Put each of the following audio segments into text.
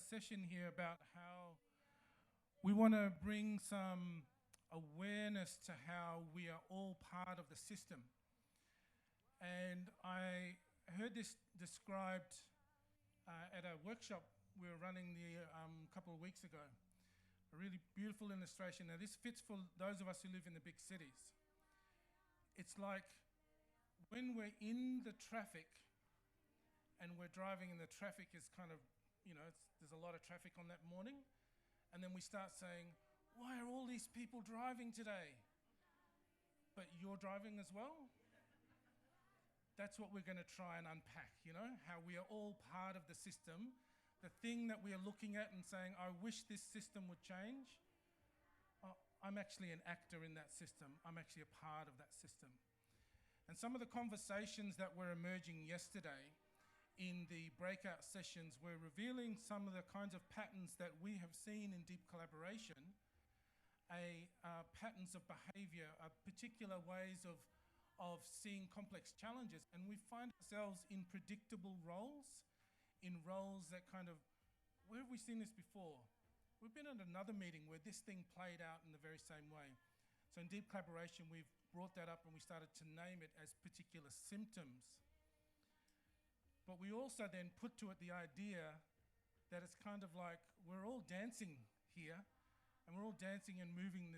session here about how we want to bring some awareness to how we are all part of the system. And I heard this described at a workshop we were running a couple of weeks ago. A really beautiful illustration. Now this fits for those of us who live in the big cities. It's like when we're in the traffic and we're driving and the traffic is kind of, you know, there's a lot of traffic on that morning, and then we start saying, why are all these people driving today? But you're driving as well? That's what we're going to try and unpack, you know, how we are all part of the system. The thing that we are looking at and saying, I wish this system would change, I'm actually an actor in that system. I'm actually a part of that system. And some of the conversations that were emerging yesterday in the breakout sessions were revealing some of the kinds of patterns that we have seen in deep collaboration, patterns of behaviour, particular ways of seeing complex challenges. And we find ourselves in predictable roles, in roles that kind of, where have we seen this before? We've been at another meeting where this thing played out in the very same way. So in deep collaboration, we've brought that up and we started to name it as particular symptoms. But we also then put to it the idea that it's kind of like we're all dancing here and we're all dancing and moving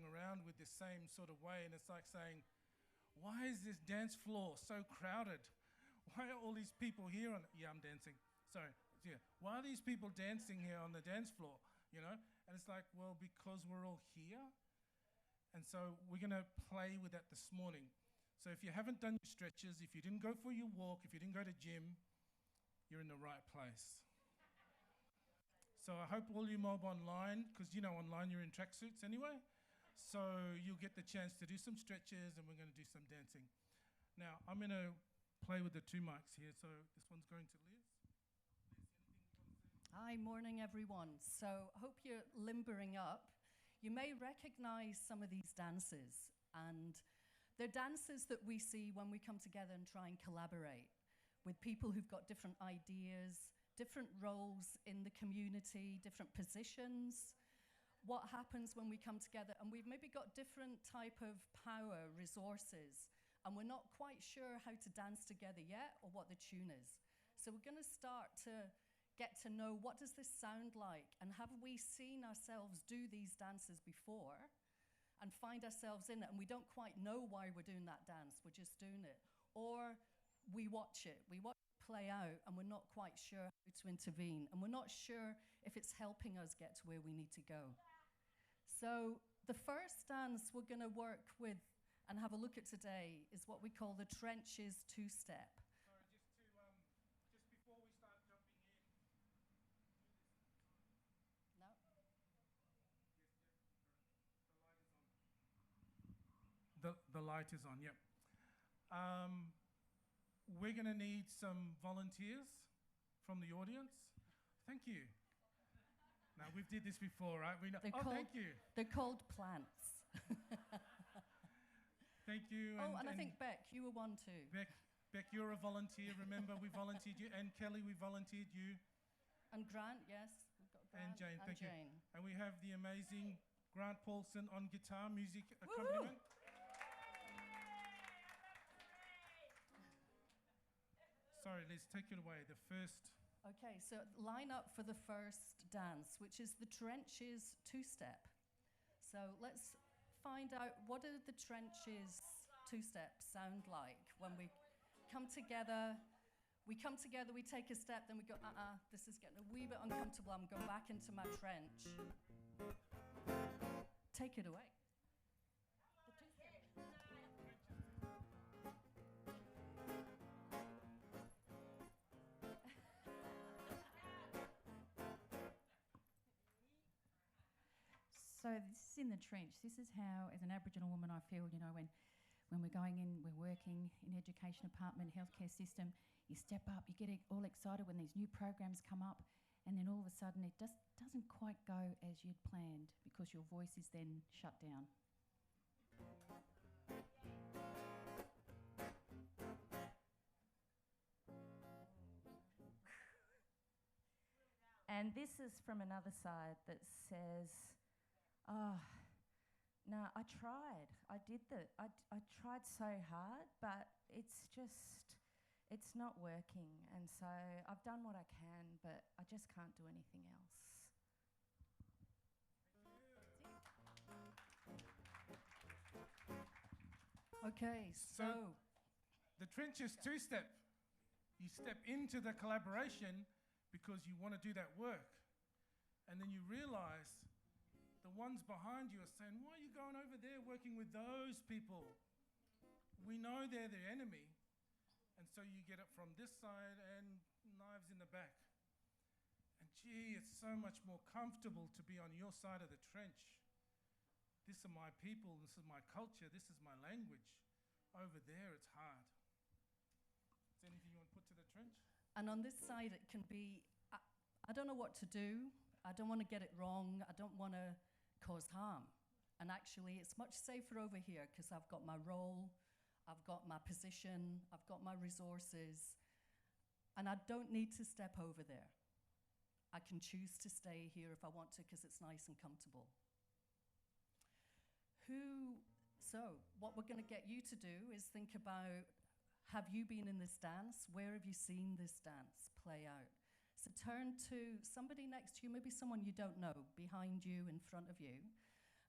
around with this same sort of way. And it's like saying, why is this dance floor so crowded? Why are all these people here yeah, I'm dancing. Sorry. Yeah. Why are these people dancing here on the dance floor? You know? And it's like, well, because we're all here. And so we're going to play with that this morning. So if you haven't done your stretches, if you didn't go for your walk, if you didn't go to gym, you're in the right place. So I hope all you mob online, because you know online you're in tracksuits anyway, so you'll get the chance to do some stretches and we're going to do some dancing. Now, I'm going to play with the two mics here, so this one's going to Liz. Liz, anything you want to say? Hi, morning everyone. So hope you're limbering up. You may recognize some of these dances, and they're dances that we see when we come together and try and collaborate with people who've got different ideas, different roles in the community, different positions. What happens when we come together and we've maybe got different type of power, resources, and we're not quite sure how to dance together yet or what the tune is. So we're going to start to get to know, what does this sound like, and have we seen ourselves do these dances before and find ourselves in it and we don't quite know why we're doing that dance, we're just doing it. Or we watch it play out and we're not quite sure how to intervene and we're not sure if it's helping us get to where we need to go. So the first dance we're going to work with and have a look at today is what we call the trenches two-step. Sorry, just before we start jumping in. No? Yes, the light is on. The light is on, yep. We're going to need some volunteers from the audience. Thank you. Now, we've did this before, right? We know. Thank you. They're called plants. Thank you. And I think, Beck, you were one too. Beck, you're a volunteer. Remember, we volunteered you. And Kelly, we volunteered you. And Grant, yes. We've got Grant and Jane, thank Jane. you. And we have the amazing Grant Paulson on guitar, music accompaniment. Sorry, Liz, take it away. The first. Okay, so line up for the first dance, which is the trenches two-step. So let's find out, what do the trenches two-step sound like when we come together? We take a step, then we go, this is getting a wee bit uncomfortable. I'm going back into my trench. Take it away. The two-step. So this is in the trench. This is how, as an Aboriginal woman, I feel, you know, when we're going in, we're working in education department, healthcare system, you step up, you get all excited when these new programs come up, and then all of a sudden it just doesn't quite go as you'd planned because your voice is then shut down. And this is from another side that says, oh, no, I tried. I tried so hard, but it's not working. And so I've done what I can, but I just can't do anything else. Okay, so the trench is two-step. You step into the collaboration because you want to do that work. And then you realise the ones behind you are saying, why are you going over there working with those people? We know they're the enemy. And so you get it from this side and knives in the back. And gee, it's so much more comfortable to be on your side of the trench. This are my people, this is my culture, this is my language. Over there, it's hard. Is there anything you want to put to the trench? and on this side it can be, I don't know what to do, I don't want to get it wrong, I don't want to cause harm. And actually it's much safer over here because I've got my role, I've got my position, I've got my resources, and I don't need to step over there. I can choose to stay here if I want to because it's nice and comfortable. So what we're going to get you to do is think about, have you been in this dance? Where have you seen this dance play out? So turn to somebody next to you, maybe someone you don't know, behind you, in front of you,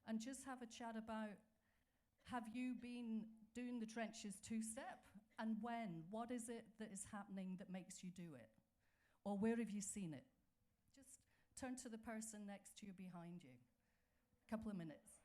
and just have a chat about, have you been doing the trenches two-step? And when? What is it that is happening that makes you do it? Or where have you seen it? Just turn to the person next to you, behind you. A couple of minutes.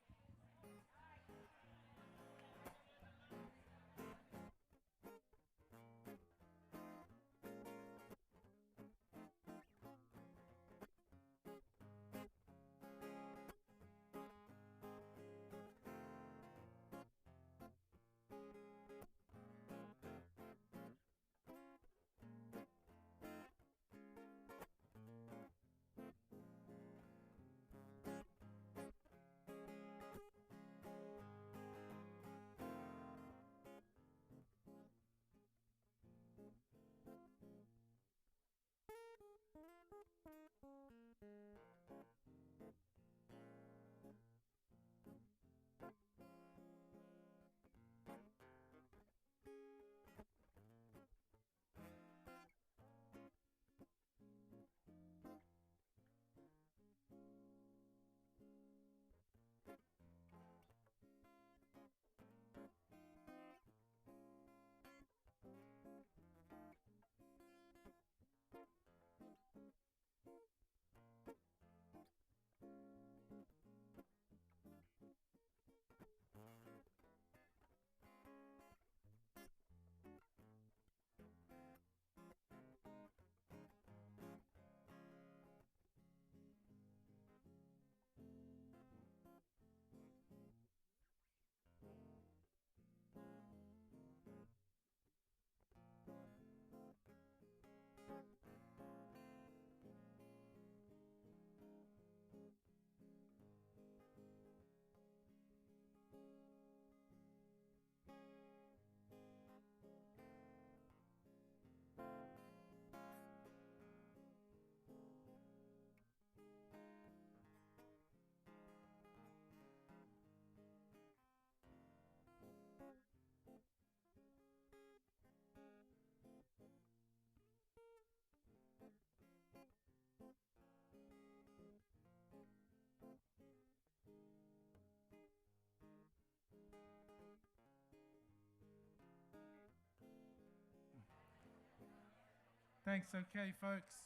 Thanks. Okay, folks.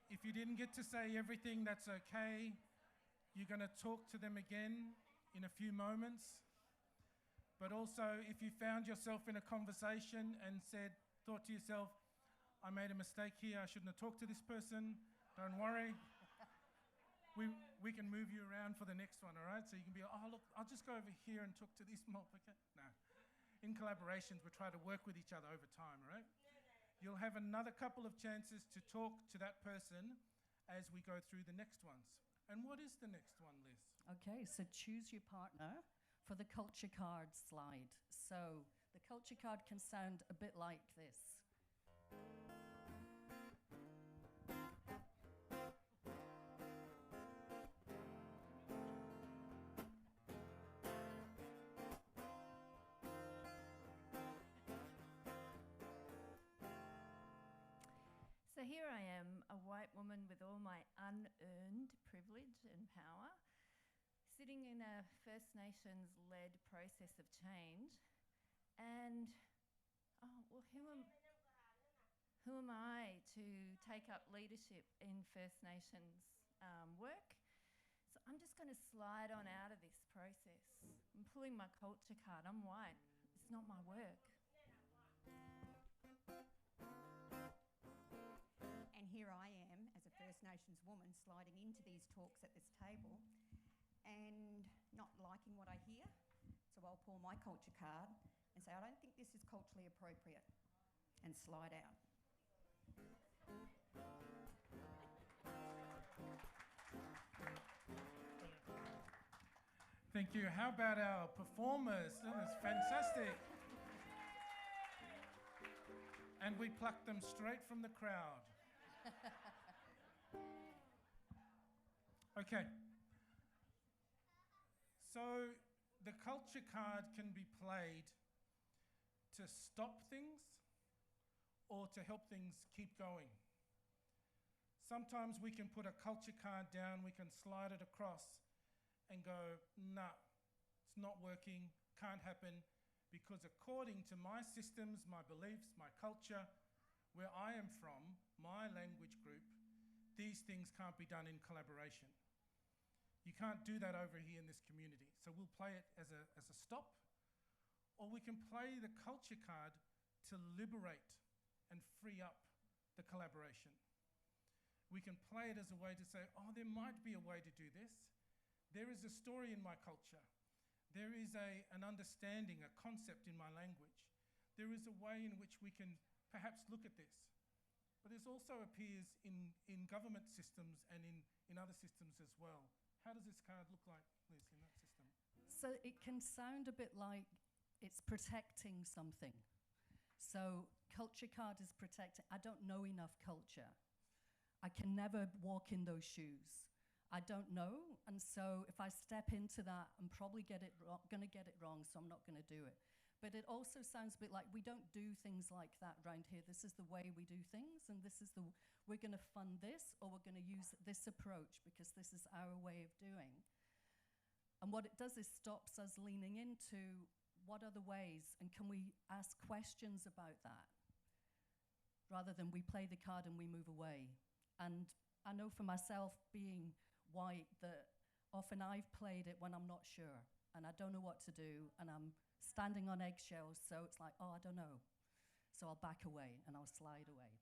If you didn't get to say everything, that's okay. You're going to talk to them again in a few moments. But also, if you found yourself in a conversation and thought to yourself, I made a mistake here, I shouldn't have talked to this person, don't worry. We can move you around for the next one, all right? So you can be, oh, look, I'll just go over here and talk to this mob, okay? No. In collaborations, we try to work with each other over time, right? You'll have another couple of chances to talk to that person as we go through the next ones. And what is the next one, Liz? Okay, so choose your partner for the culture card slide. So the culture card can sound a bit like this. here I am, a white woman with all my unearned privilege and power, sitting in a First Nations-led process of change, and who am I to take up leadership in First Nations work? So I'm just going to slide on out of this process. I'm pulling my culture card. I'm white. It's not my work. And here I am, as a First Nations woman, sliding into these talks at this table and not liking what I hear. So I'll pull my culture card and say, I don't think this is culturally appropriate, and slide out. Thank you. How about our performers? That was fantastic. And we plucked them straight from the crowd. Okay. So the culture card can be played to stop things or to help things keep going. Sometimes we can put a culture card down, we can slide it across and go, nah, it's not working, can't happen, because according to my systems, my beliefs, my culture, where I am from, my language group, these things can't be done in collaboration. You can't do that over here in this community. So we'll play it as a stop, or we can play the culture card to liberate and free up the collaboration. We can play it as a way to say, oh, there might be a way to do this. There is a story in my culture. There is an understanding, a concept in my language. There is a way in which we can perhaps look at this. But this also appears in government systems and in other systems as well. How does this card look like, Liz, in that system? So it can sound a bit like it's protecting something. So culture card is protecting. I don't know enough culture. I can never walk in those shoes. I don't know, and so if I step into that, I'm probably going to get it wrong, so I'm not going to do it. But it also sounds a bit like we don't do things like that around here. This is the way we do things, and we're going to fund this, or we're going to use this approach because this is our way of doing. And what it does is stops us leaning into what are the ways, and can we ask questions about that, rather than we play the card and we move away. And I know for myself, being white, that often I've played it when I'm not sure and I don't know what to do and I'm standing on eggshells, so it's like, oh, I don't know. So I'll back away and I'll slide away.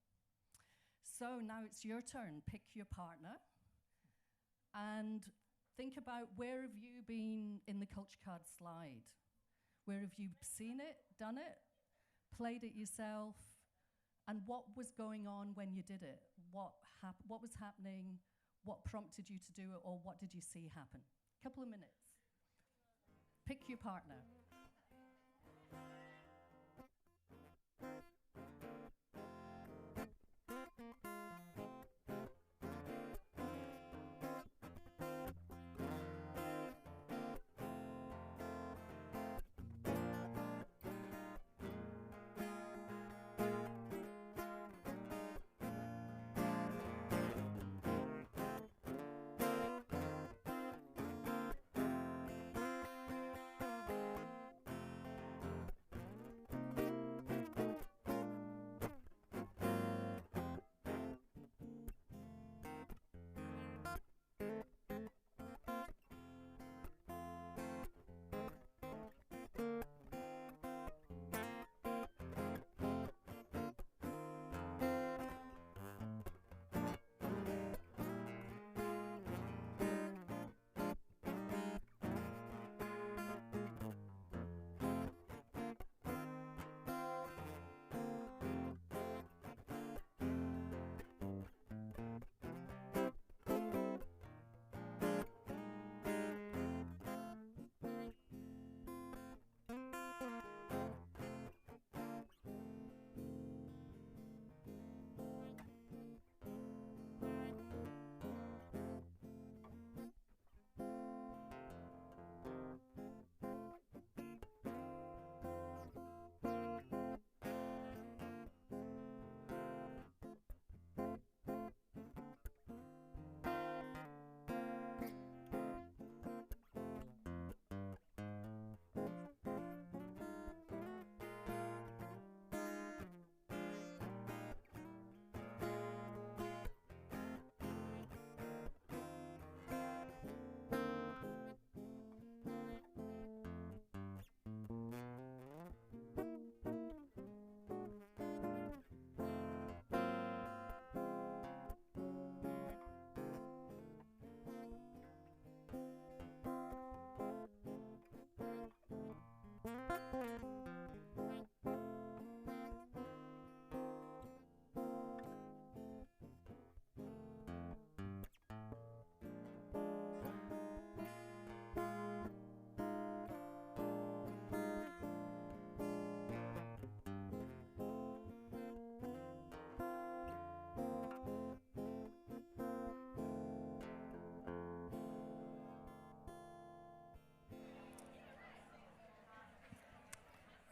So now it's your turn. Pick your partner and think about, where have you been in the culture card slide? Where have you seen it, done it, played it yourself, and what was going on when you did it? What was happening? What prompted you to do it, or what did you see happen? Couple of minutes. Pick your partner.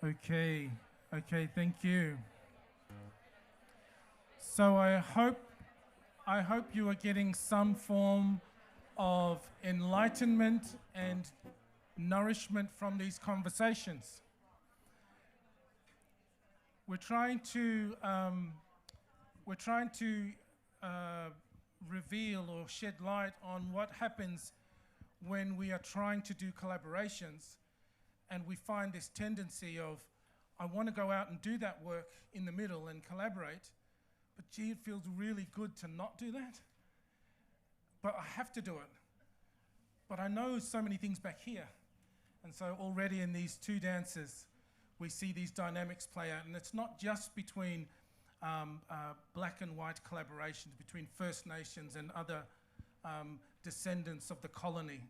Okay, thank you. So I hope you are getting some form of enlightenment and nourishment from these conversations. We're trying to reveal or shed light on what happens when we are trying to do collaborations, and we find this tendency of, I want to go out and do that work in the middle and collaborate, but gee, it feels really good to not do that. But I have to do it. But I know so many things back here. And so already in these two dances, we see these dynamics play out. And it's not just between black and white collaborations, between First Nations and other descendants of the colony.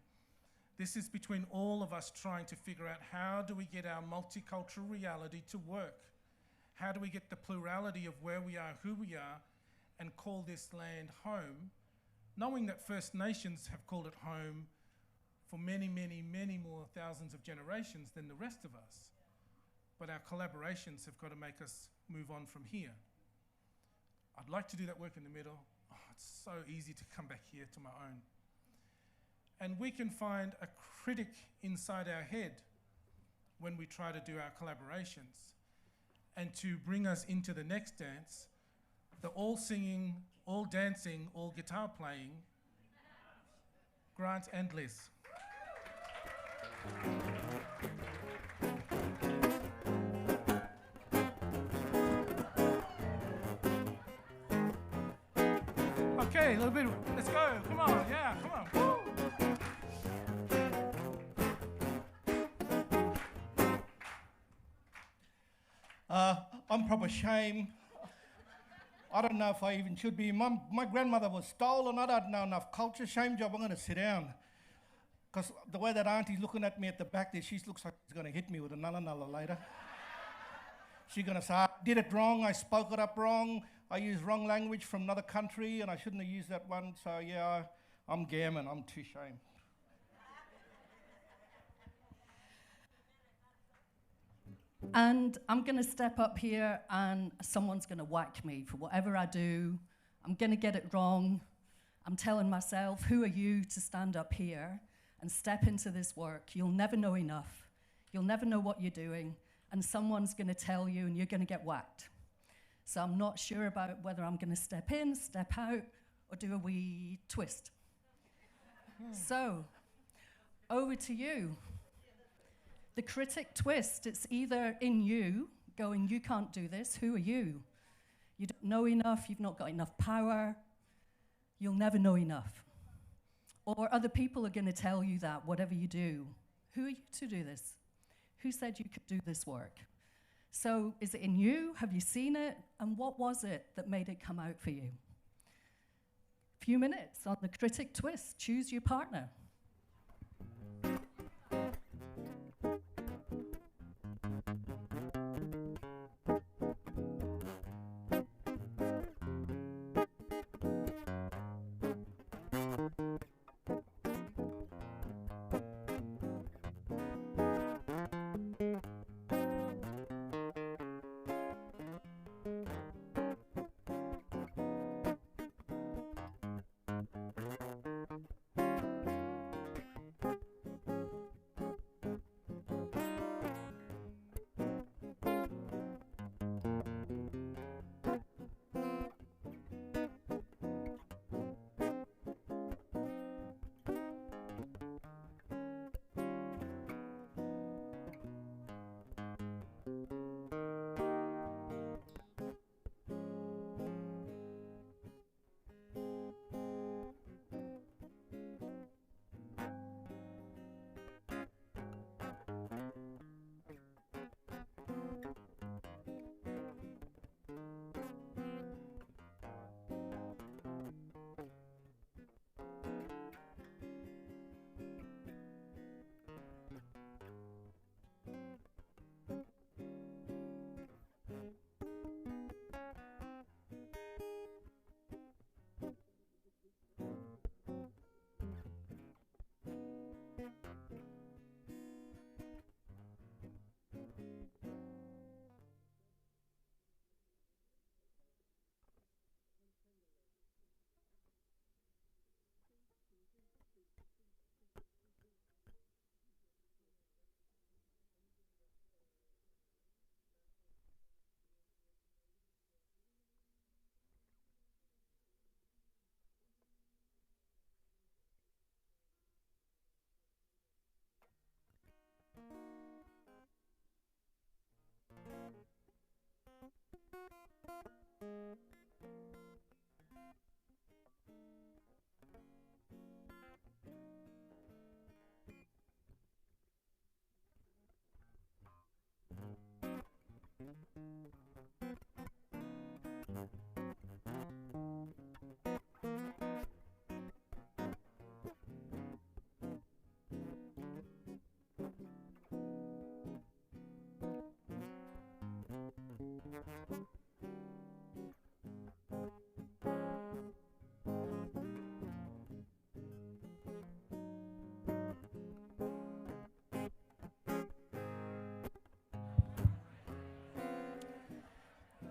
This is between all of us trying to figure out, how do we get our multicultural reality to work? How do we get the plurality of where we are, who we are, and call this land home, knowing that First Nations have called it home for many, many, many more thousands of generations than the rest of us. But our collaborations have got to make us move on from here. I'd like to do that work in the middle. Oh, it's so easy to come back here to my own. And we can find a critic inside our head when we try to do our collaborations. And to bring us into the next dance, the all singing, all dancing, all guitar playing, Grant and Liz. Okay, a little bit, let's go, come on, yeah, come on, woo! I'm proper shame. I don't know if I even should be. My grandmother was stolen. I don't know enough culture. Shame job. I'm going to sit down. Because the way that auntie's looking at me at the back there, she looks like she's going to hit me with a nulla later. She's going to say, I did it wrong. I spoke it up wrong. I used wrong language from another country and I shouldn't have used that one. So yeah, I'm gammon. I'm too ashamed. And I'm going to step up here and someone's going to whack me for whatever I do. I'm going to get it wrong. I'm telling myself, who are you to stand up here and step into this work? You'll never know enough. You'll never know what you're doing. And someone's going to tell you and you're going to get whacked. So I'm not sure about whether I'm going to step in, step out, or do a wee twist. So, over to you. The critic twist, it's either in you, going, you can't do this, who are you? You don't know enough, you've not got enough power, you'll never know enough. Or other people are going to tell you that, whatever you do. Who are you to do this? Who said you could do this work? So is it in you? Have you seen it? And what was it that made it come out for you? Few minutes on the critic twist. Choose your partner.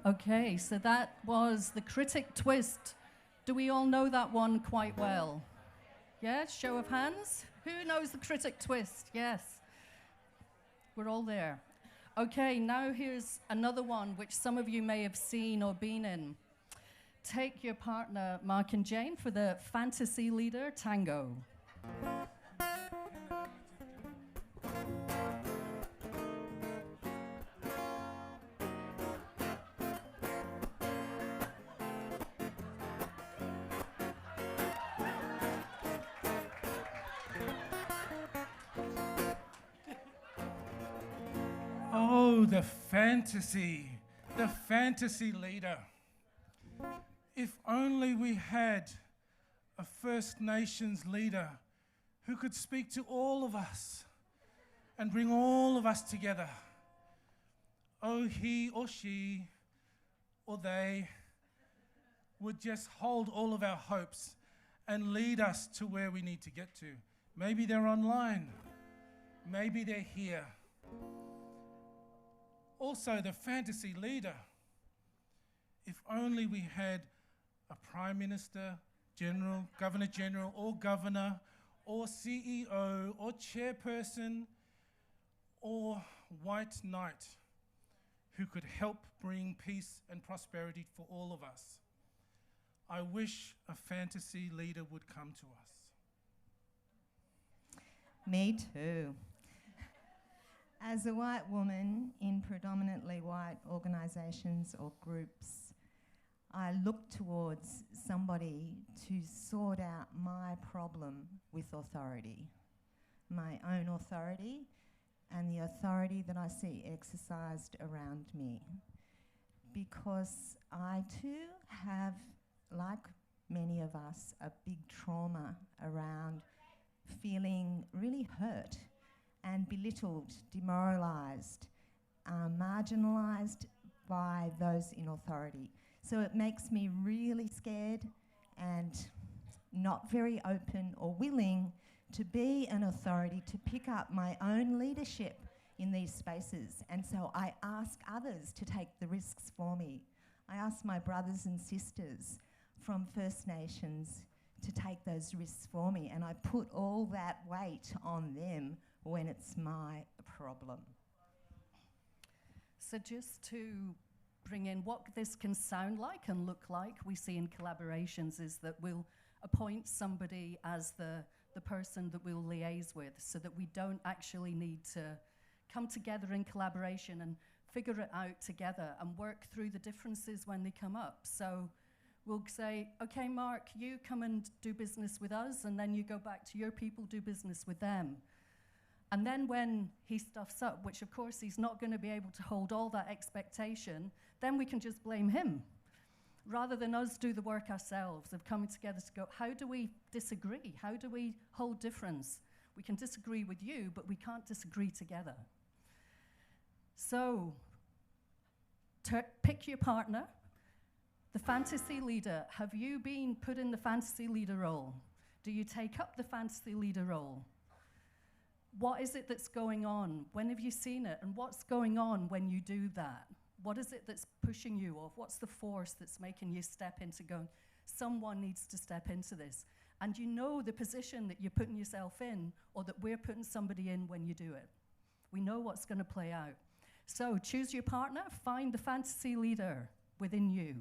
Okay, so that was the critic twist. Do we all know that one quite well? Yes, show of hands. Who knows the critic twist? Yes. We're all there. Okay, now here's another one which some of you may have seen or been in. Take your partner, Mark and Jane, for the Fantasy Leader Tango. Oh, the fantasy leader. If only we had a First Nations leader who could speak to all of us and bring all of us together. Oh, he or she or they would just hold all of our hopes and lead us to where we need to get to. Maybe they're online. Maybe they're here. Also, the fantasy leader. If only we had a Prime Minister, General, Governor General, or Governor, or CEO, or Chairperson, or White Knight who could help bring peace and prosperity for all of us. I wish a fantasy leader would come to us. Me too. As a white woman in predominantly white organisations or groups, I look towards somebody to sort out my problem with authority, my own authority and the authority that I see exercised around me. Because I too have, like many of us, a big trauma around feeling really hurt and belittled, demoralised, marginalised by those in authority. So it makes me really scared and not very open or willing to be an authority, to pick up my own leadership in these spaces. And so I ask others to take the risks for me. I ask my brothers and sisters from First Nations to take those risks for me, and I put all that weight on them when it's my problem. So just to bring in what this can sound like and look like, we see in collaborations is that we'll appoint somebody as the person that we'll liaise with, so that we don't actually need to come together in collaboration and figure it out together and work through the differences when they come up. So we'll say, okay, Mark, you come and do business with us, and then you go back to your people, do business with them. And then when he stuffs up, which of course he's not going to be able to hold all that expectation, then we can just blame him, rather than us do the work ourselves of coming together to go, how do we disagree? How do we hold difference? We can disagree with you, but we can't disagree together. So pick your partner. The fantasy leader, have you been put in the fantasy leader role? Do you take up the fantasy leader role? What is it that's going on? When have you seen it? And what's going on when you do that? What is it that's pushing you, or what's the force that's making you step into going, someone needs to step into this? And you know the position that you're putting yourself in, or that we're putting somebody in when you do it. We know what's going to play out. So choose your partner, find the fantasy leader within you.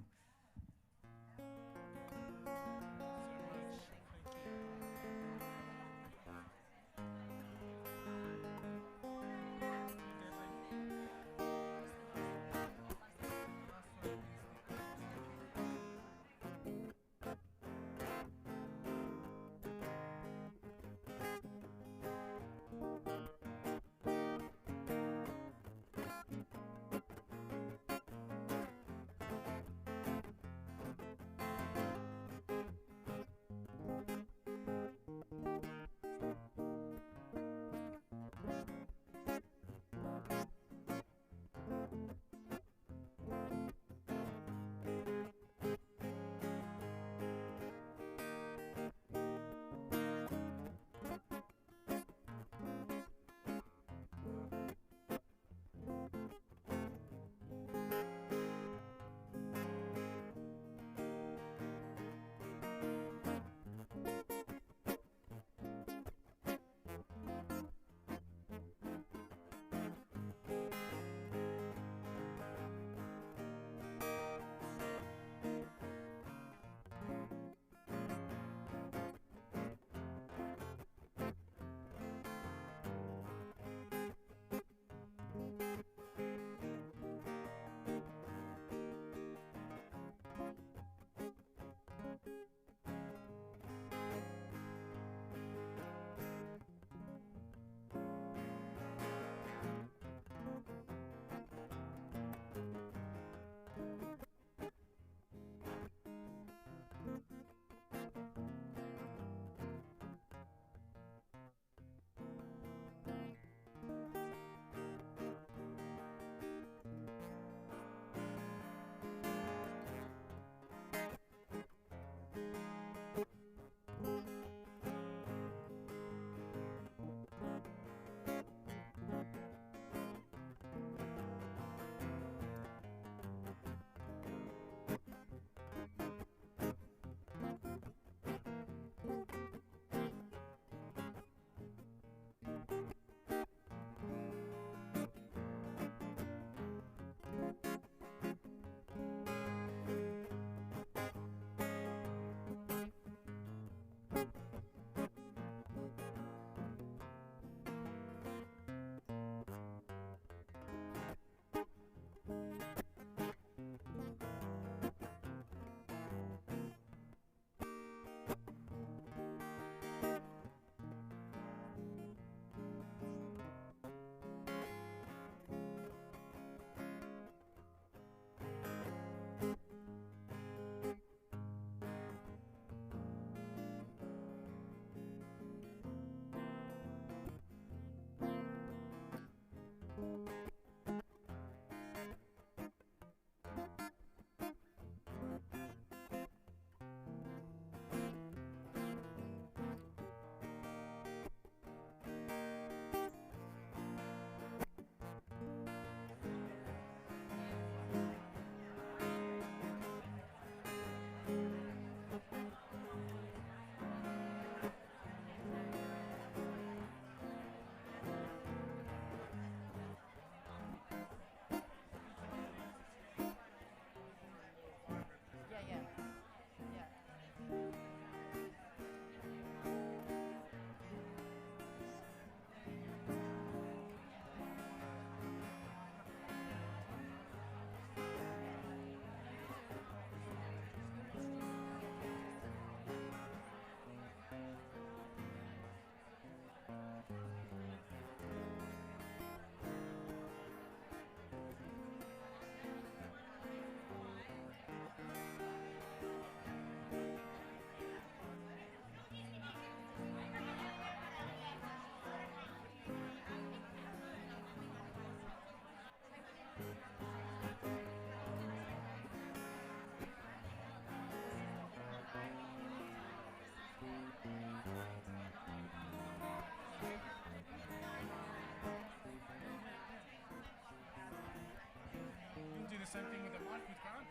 same thing with the mic with Grant.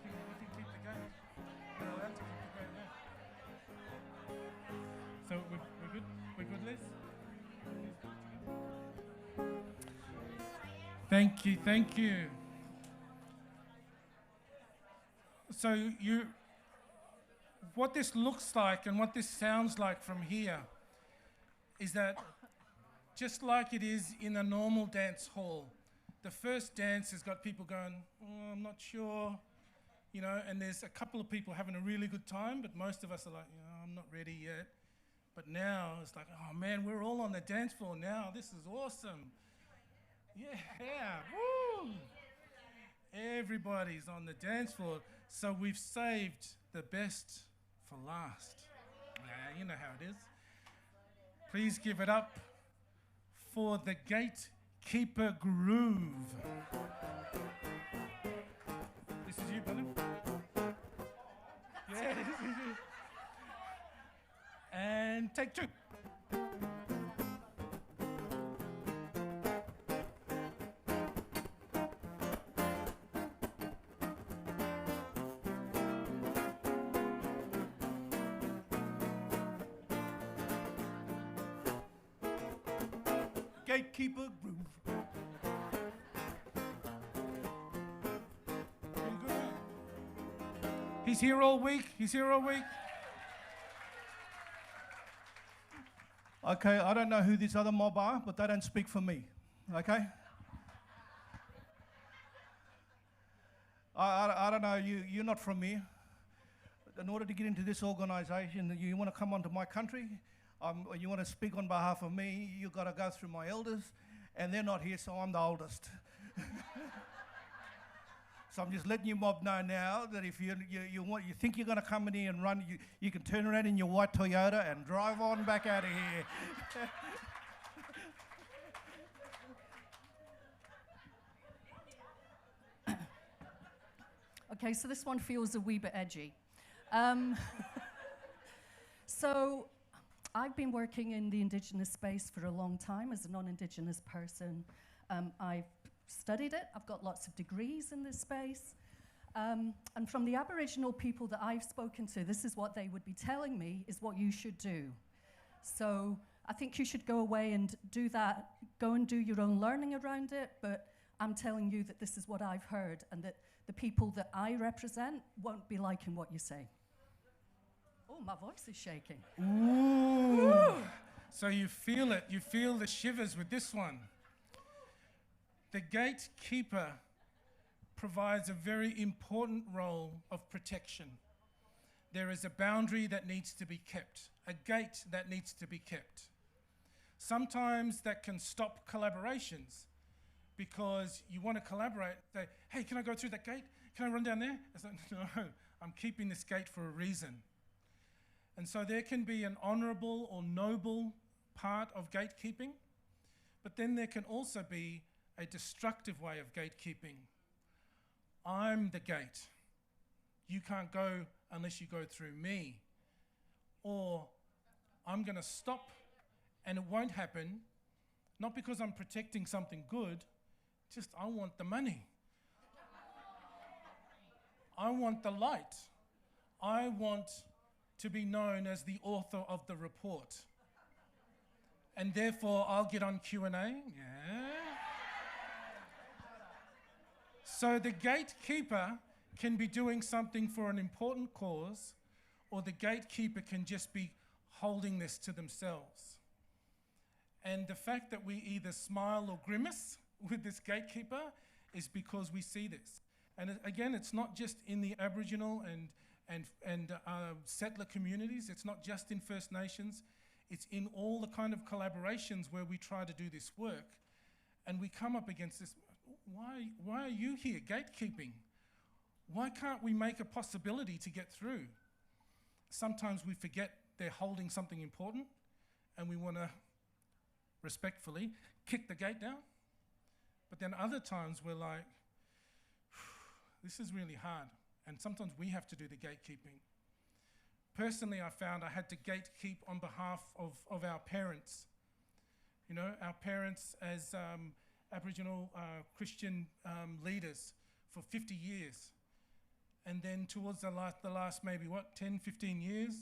So you can keep the gate. You're allowed to keep the gate now. So we're good? We're good, Liz? Thank you, thank you. So what this looks like and what this sounds like from here is that just like it is in a normal dance hall, the first dance has got people going, oh, I'm not sure, you know, and there's a couple of people having a really good time, but most of us are like, I'm not ready yet. But now it's like, oh man, we're all on the dance floor now. This is awesome. Yeah, woo! Everybody's on the dance floor. So we've saved the best for last. Yeah, you know how it is. Please give it up for the Gatekeeper Groove. This is you, brother. Yeah, this is you. And take two. Gatekeeper Groove. He's here all week. He's here all week. Okay, I don't know who these other mob are, but they don't speak for me, okay? I don't know, you're not from me. In order to get into this organisation, you want to come onto my country, you want to speak on behalf of me, you've got to go through my elders, and they're not here, so I'm the oldest. So I'm just letting you mob know now that if you think you're going to come in here and run, you can turn around in your white Toyota and drive on back out of here. Okay, so this one feels a wee bit edgy. So I've been working in the Indigenous space for a long time as a non-Indigenous person. I've studied it. I've got lots of degrees in this space. And from the Aboriginal people that I've spoken to, this is what they would be telling me is what you should do. So I think you should go away and do that, go and do your own learning around it, but I'm telling you that this is what I've heard and that the people that I represent won't be liking what you say. Oh, my voice is shaking. Ooh. Ooh. So you feel it, you feel the shivers with this one. The gatekeeper provides a very important role of protection. There is a boundary that needs to be kept, a gate that needs to be kept. Sometimes that can stop collaborations because you want to collaborate. Say, hey, can I go through that gate? Can I run down there? It's like, no, I'm keeping this gate for a reason. And so there can be an honourable or noble part of gatekeeping, but then there can also be a destructive way of gatekeeping. I'm the gate. You can't go unless you go through me. Or I'm going to stop and it won't happen, not because I'm protecting something good, just I want the money. I want the light. I want to be known as the author of the report. And therefore I'll get on Q&A. Yeah. So the gatekeeper can be doing something for an important cause, or the gatekeeper can just be holding this to themselves. And the fact that we either smile or grimace with this gatekeeper is because we see this. And again, it's not just in the Aboriginal and settler communities, it's not just in First Nations, it's in all the kind of collaborations where we try to do this work. And we come up against this. Why are you here gatekeeping? Why can't we make a possibility to get through? Sometimes we forget they're holding something important and we want to respectfully kick the gate down. But then other times we're like, this is really hard. And sometimes we have to do the gatekeeping. Personally, I found I had to gatekeep on behalf of our parents You know, our parents as Aboriginal Christian leaders for 50 years. And then towards the last maybe, 10, 15 years,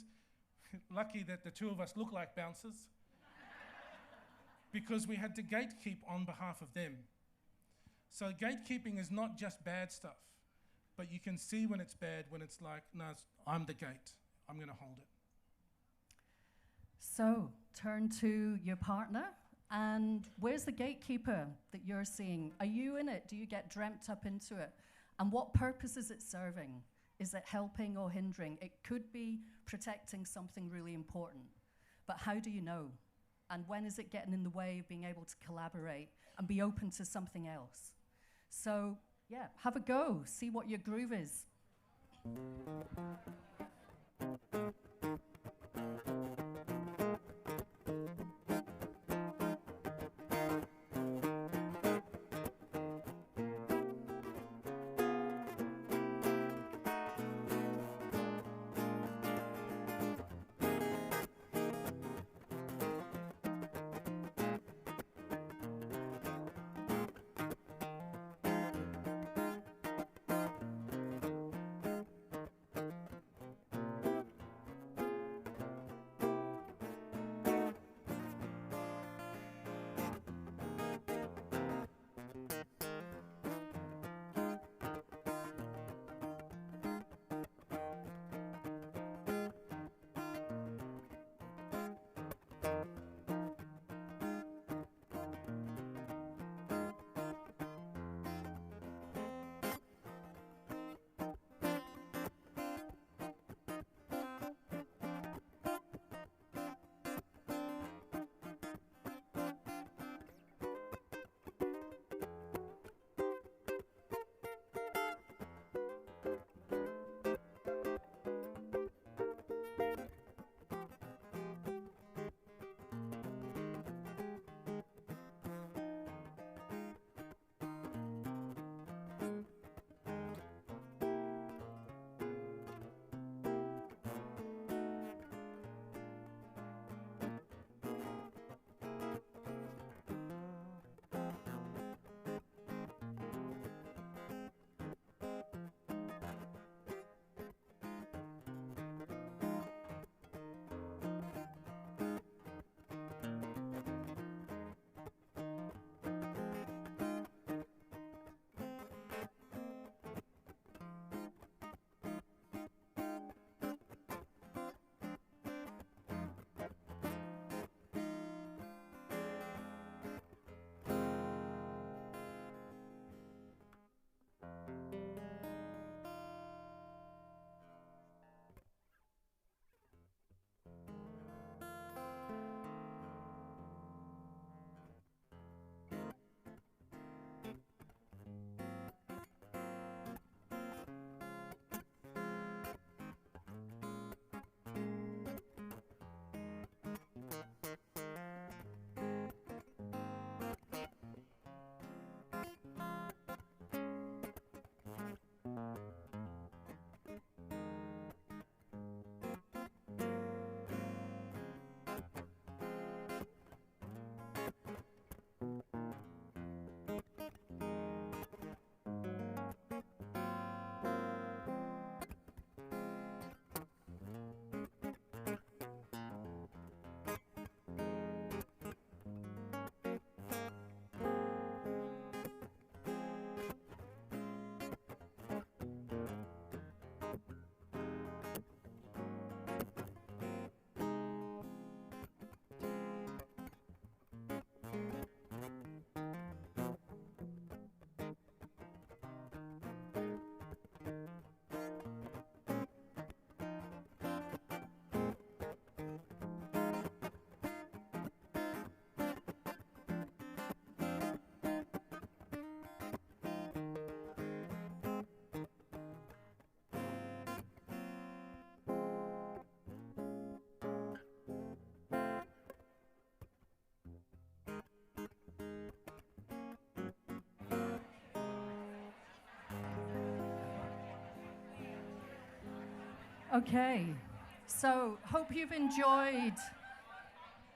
lucky that the two of us look like bouncers, because we had to gatekeep on behalf of them. So gatekeeping is not just bad stuff, but you can see when it's bad, when it's like, no, I'm the gate, I'm going to hold it. So turn to your partner, and where's the gatekeeper that you're seeing? Are you in it? Do you get dreamt up into it? And what purpose is it serving? Is it helping or hindering? It could be protecting something really important, but how do you know? And when is it getting in the way of being able to collaborate and be open to something else? So yeah, have a go, see what your groove is. Okay, so hope you've enjoyed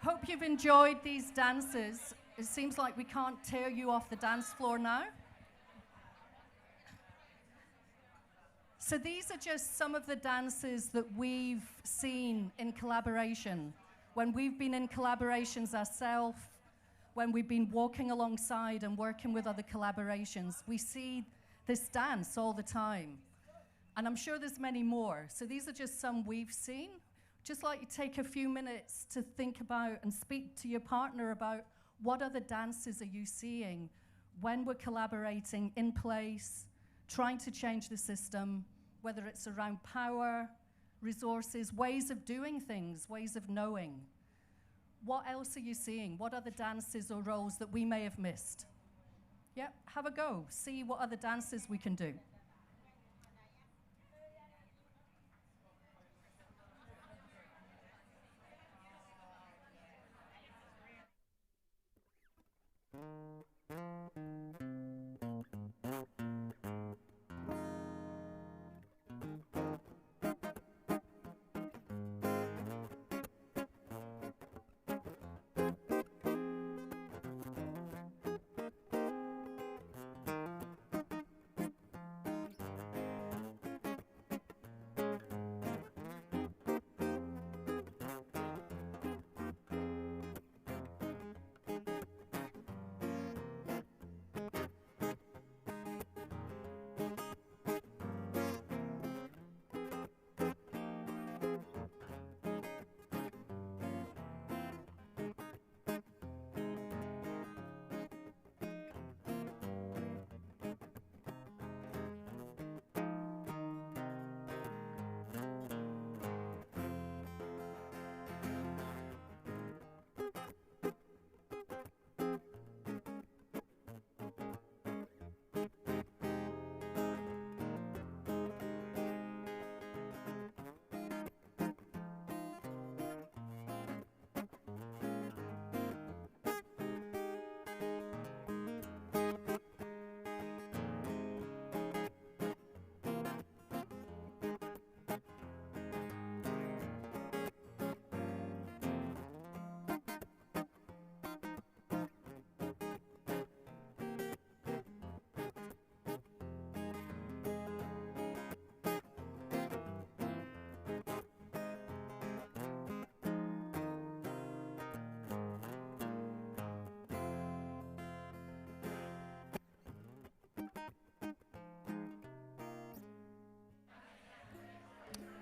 Hope you've enjoyed these dances. It seems like we can't tear you off the dance floor now. So these are just some of the dances that we've seen in collaboration. When we've been in collaborations ourselves, when we've been walking alongside and working with other collaborations, we see this dance all the time. And I'm sure there's many more. So these are just some we've seen. Just like you take a few minutes to think about and speak to your partner about what other dances are you seeing when we're collaborating in place, trying to change the system, whether it's around power, resources, ways of doing things, ways of knowing. What else are you seeing? What other dances or roles that we may have missed? Yep, have a go. See what other dances we can do.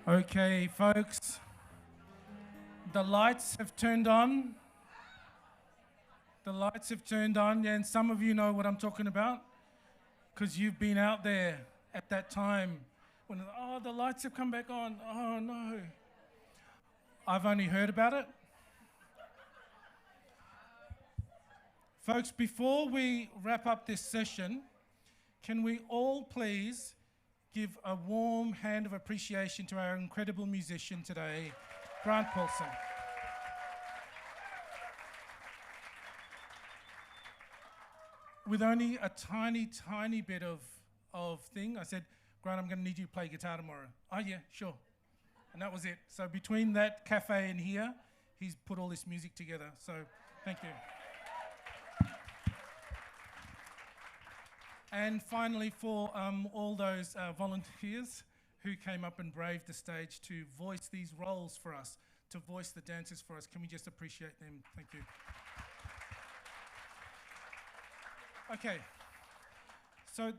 Okay, folks, the lights have turned on. The lights have turned on, yeah, and some of you know what I'm talking about because you've been out there at that time when, oh, the lights have come back on. Oh, no. I've only heard about it. Folks, before we wrap up this session, can we all please give a warm hand of appreciation to our incredible musician today, Grant Paulson. With only a tiny, tiny bit of thing, I said, Grant, I'm going to need you to play guitar tomorrow. Oh, yeah, sure. And that was it. So between that cafe and here, he's put all this music together. So thank you. And finally, for all those volunteers who came up and braved the stage to voice these roles for us, to voice the dances for us, can we just appreciate them? Thank you. Okay, so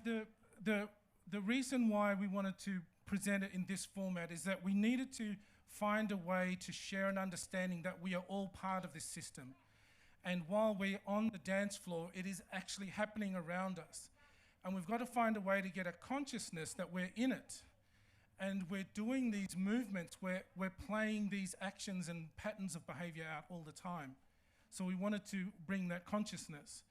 the reason why we wanted to present it in this format is that we needed to find a way to share an understanding that we are all part of this system. And while we're on the dance floor, it is actually happening around us. And we've got to find a way to get a consciousness that we're in it. And we're doing these movements, we're playing these actions and patterns of behavior out all the time. So we wanted to bring that consciousness.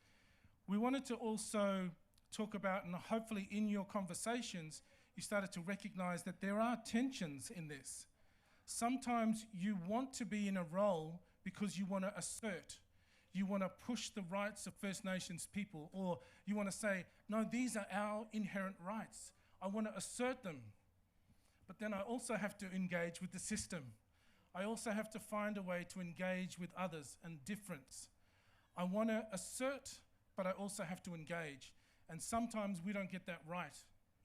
We wanted to also talk about, and hopefully in your conversations, you started to recognize that there are tensions in this. Sometimes you want to be in a role because you want to assert. You want to push the rights of First Nations people, or you want to say, no, these are our inherent rights. I want to assert them. But then I also have to engage with the system. I also have to find a way to engage with others and difference. I want to assert, but I also have to engage. And sometimes we don't get that right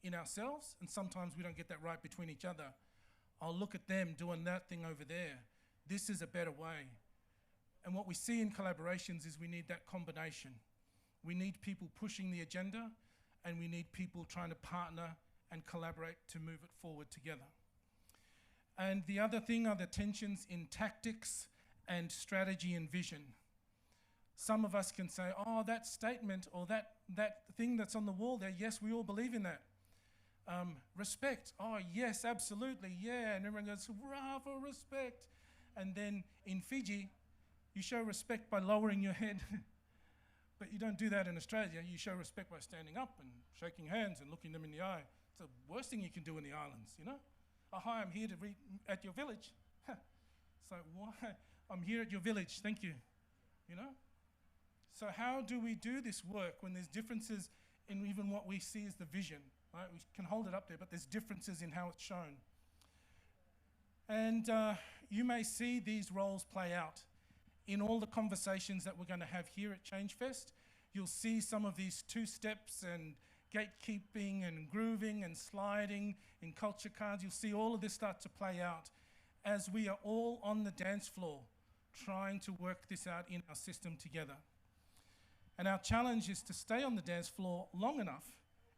in ourselves, and sometimes we don't get that right between each other. I'll look at them doing that thing over there. This is a better way. And what we see in collaborations is we need that combination. We need people pushing the agenda, and we need people trying to partner and collaborate to move it forward together. And the other thing are the tensions in tactics and strategy and vision. Some of us can say, oh, that statement or that thing that's on the wall there, yes, we all believe in that. Respect, oh, yes, absolutely, yeah. And everyone goes, hurrah for respect. And then in Fiji, you show respect by lowering your head. But you don't do that in Australia. You show respect by standing up and shaking hands and looking them in the eye. It's the worst thing you can do in the islands, you know? Oh, hi, I'm here to read at your village. It's like, why? I'm here at your village, thank you, you know? So how do we do this work when there's differences in even what we see as the vision, right? We can hold it up there, but there's differences in how it's shown. And you may see these roles play out in all the conversations that we're going to have here at ChangeFest. You'll see some of these two steps and gatekeeping and grooving and sliding in culture cards. You'll see all of this start to play out as we are all on the dance floor trying to work this out in our system together. And our challenge is to stay on the dance floor long enough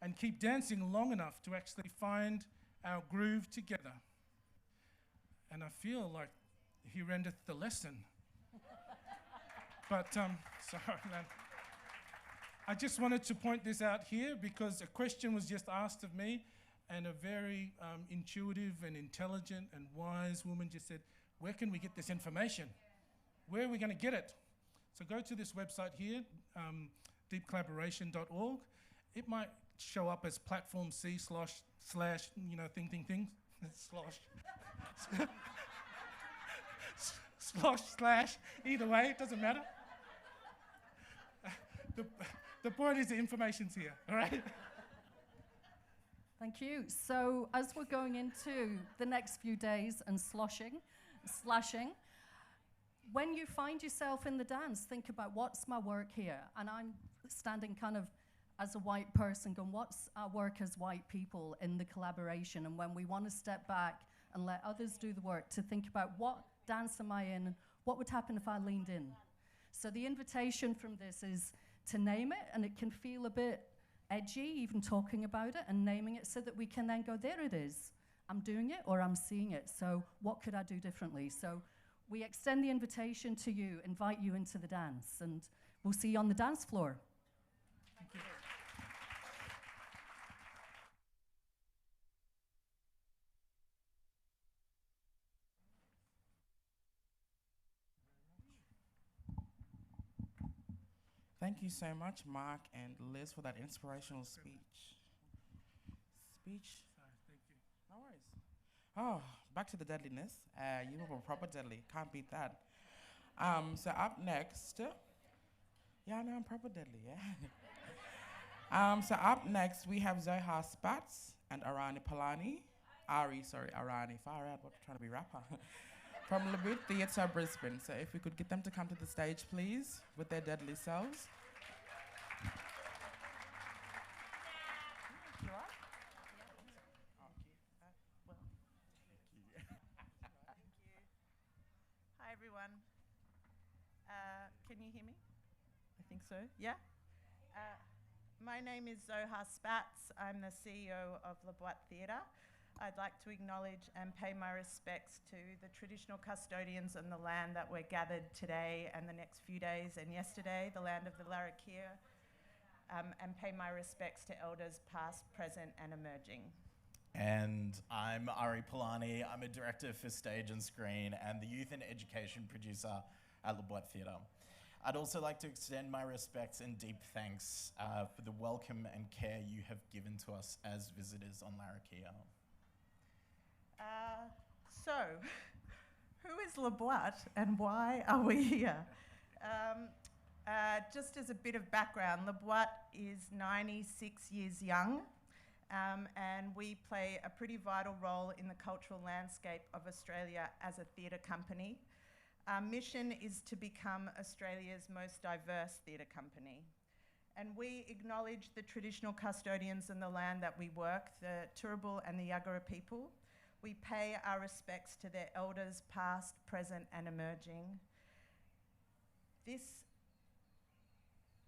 and keep dancing long enough to actually find our groove together. And I feel like he rendereth the lesson. But, sorry, man. I just wanted to point this out here because a question was just asked of me, and a very intuitive and intelligent and wise woman just said, where can we get this information? Where are we going to get it? So go to this website here, deepcollaboration.org. It might show up as platform C slash, you know, thing, slash, either way, it doesn't matter. The point is the information's here, all right? Thank you. So as we're going into the next few days and slashing, when you find yourself in the dance, think about what's my work here? And I'm standing kind of as a white person going, what's our work as white people in the collaboration? And when we want to step back and let others do the work, to think about what dance am I in and what would happen if I leaned in? So the invitation from this is to name it, and it can feel a bit edgy, even talking about it and naming it, so that we can then go, there it is. I'm doing it or I'm seeing it. So what could I do differently? So we extend the invitation to you, invite you into the dance, and we'll see you on the dance floor. Thank you. Thank you so much, Mark and Liz, for that inspirational speech. Sorry, thank you. No worries. Oh, back to the deadliness. You were proper deadly. Can't beat that. So up next, yeah, no, I'm proper deadly, yeah. So up next, we have Zohar Spatz and Palani. Arani. Far out, what, trying to be rapper. From Boite Theatre, Brisbane. So if we could get them to come to the stage, please, with their deadly selves. Hi, everyone. Can you hear me? I think so, yeah? My name is Zohar Spatz. I'm the CEO of Boite Theatre. I'd like to acknowledge and pay my respects to the traditional custodians on the land that we're gathered today and the next few days and yesterday, the land of the Larrakia, and pay my respects to elders past, present and emerging. And I'm Palani. I'm a director for stage and screen and the youth and education producer at Boite Theatre. I'd also like to extend my respects and deep thanks for the welcome and care you have given to us as visitors on Larrakia. So, who is Boite and why are we here? Just as a bit of background, Boite is 96 years young and we play a pretty vital role in the cultural landscape of Australia as a theatre company. Our mission is to become Australia's most diverse theatre company. And we acknowledge the traditional custodians in the land that we work, the Turrbal and the Yagara people. We pay our respects to their elders, past, present, and emerging.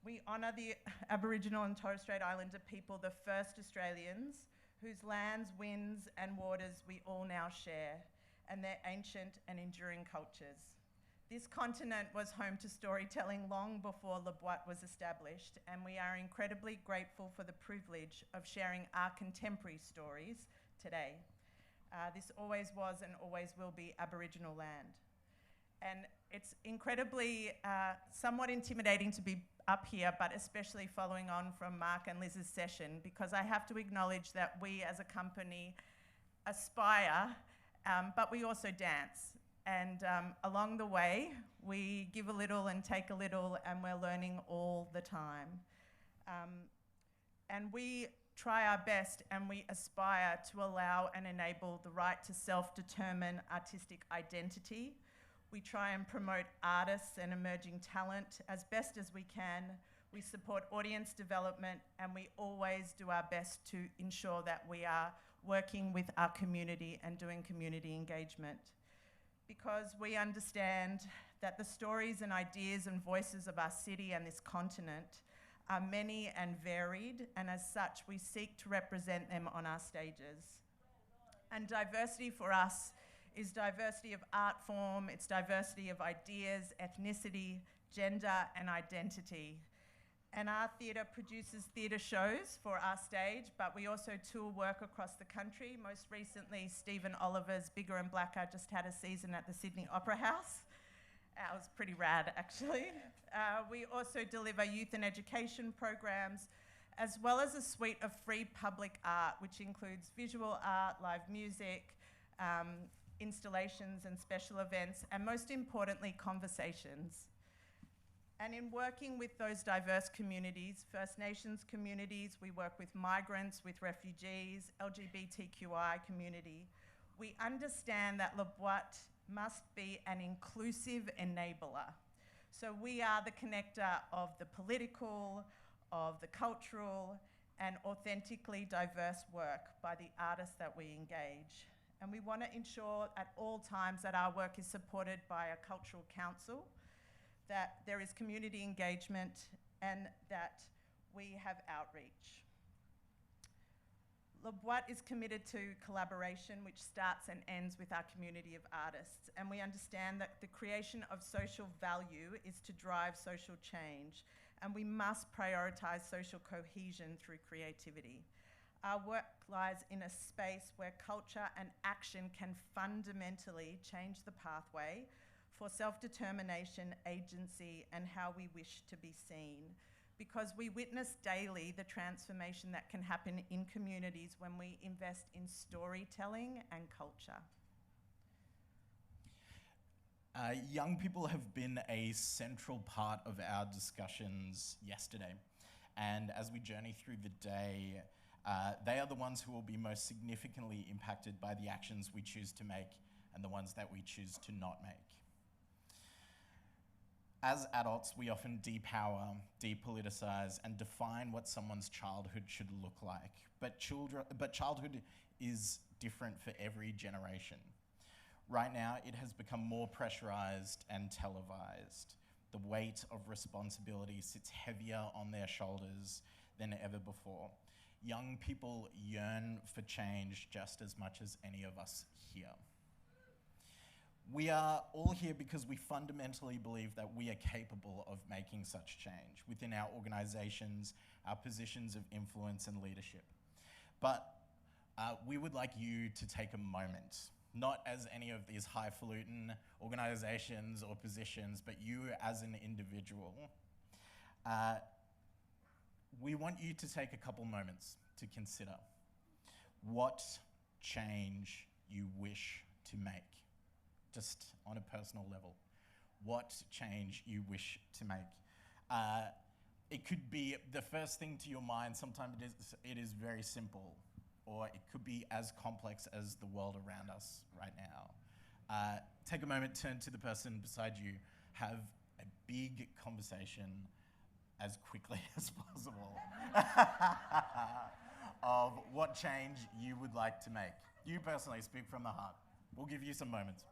We honour the Aboriginal and Torres Strait Islander people, the first Australians, whose lands, winds, and waters we all now share, and their ancient and enduring cultures. This continent was home to storytelling long before La Boite was established, and we are incredibly grateful for the privilege of sharing our contemporary stories today. This always was and always will be Aboriginal land. And it's incredibly, somewhat intimidating to be up here, but especially following on from Mark and Liz's session, because I have to acknowledge that we as a company aspire, but we also dance. And along the way, we give a little and take a little, and we're learning all the time. And we try our best, and we aspire to allow and enable the right to self-determine artistic identity. We try and promote artists and emerging talent as best as we can. We support audience development, and we always do our best to ensure that we are working with our community and doing community engagement. Because we understand that the stories and ideas and voices of our city and this continent are many and varied, and as such, we seek to represent them on our stages. And diversity for us is diversity of art form, it's diversity of ideas, ethnicity, gender, and identity. And our theatre produces theatre shows for our stage, but we also tour work across the country. Most recently, Stephen Oliver's Bigger and Blacker just had a season at the Sydney Opera House. It was pretty rad, actually. We also deliver youth and education programs, as well as a suite of free public art, which includes visual art, live music, installations and special events, and most importantly, conversations. And in working with those diverse communities, First Nations communities, we work with migrants, with refugees, LGBTQI community, we understand that La Boite must be an inclusive enabler. So we are the connector of the political, of the cultural, and authentically diverse work by the artists that we engage. And we want to ensure at all times that our work is supported by a cultural council, that there is community engagement, and that we have outreach. La Boite is committed to collaboration, which starts and ends with our community of artists. And we understand that the creation of social value is to drive social change, and we must prioritize social cohesion through creativity. Our work lies in a space where culture and action can fundamentally change the pathway for self-determination, agency, and how we wish to be seen. Because we witness daily the transformation that can happen in communities when we invest in storytelling and culture. Young people have been a central part of our discussions yesterday. And as we journey through the day, they are the ones who will be most significantly impacted by the actions we choose to make and the ones that we choose to not make. As adults, we often depower, depoliticize, and define what someone's childhood should look like. But childhood is different for every generation. Right now, it has become more pressurized and televised. The weight of responsibility sits heavier on their shoulders than ever before. Young people yearn for change just as much as any of us here. We are all here because we fundamentally believe that we are capable of making such change within our organisations, our positions of influence and leadership. But we would like you to take a moment, not as any of these highfalutin organisations or positions, but you as an individual. We want you to take a couple moments to consider what change you wish to make. Just on a personal level, what change you wish to make. It could be the first thing to your mind. Sometimes it is very simple. or it could be as complex as the world around us right now. Take a moment, turn to the person beside you, have a big conversation as quickly as possible of what change you would like to make. You personally, speak from the heart. We'll give you some moments.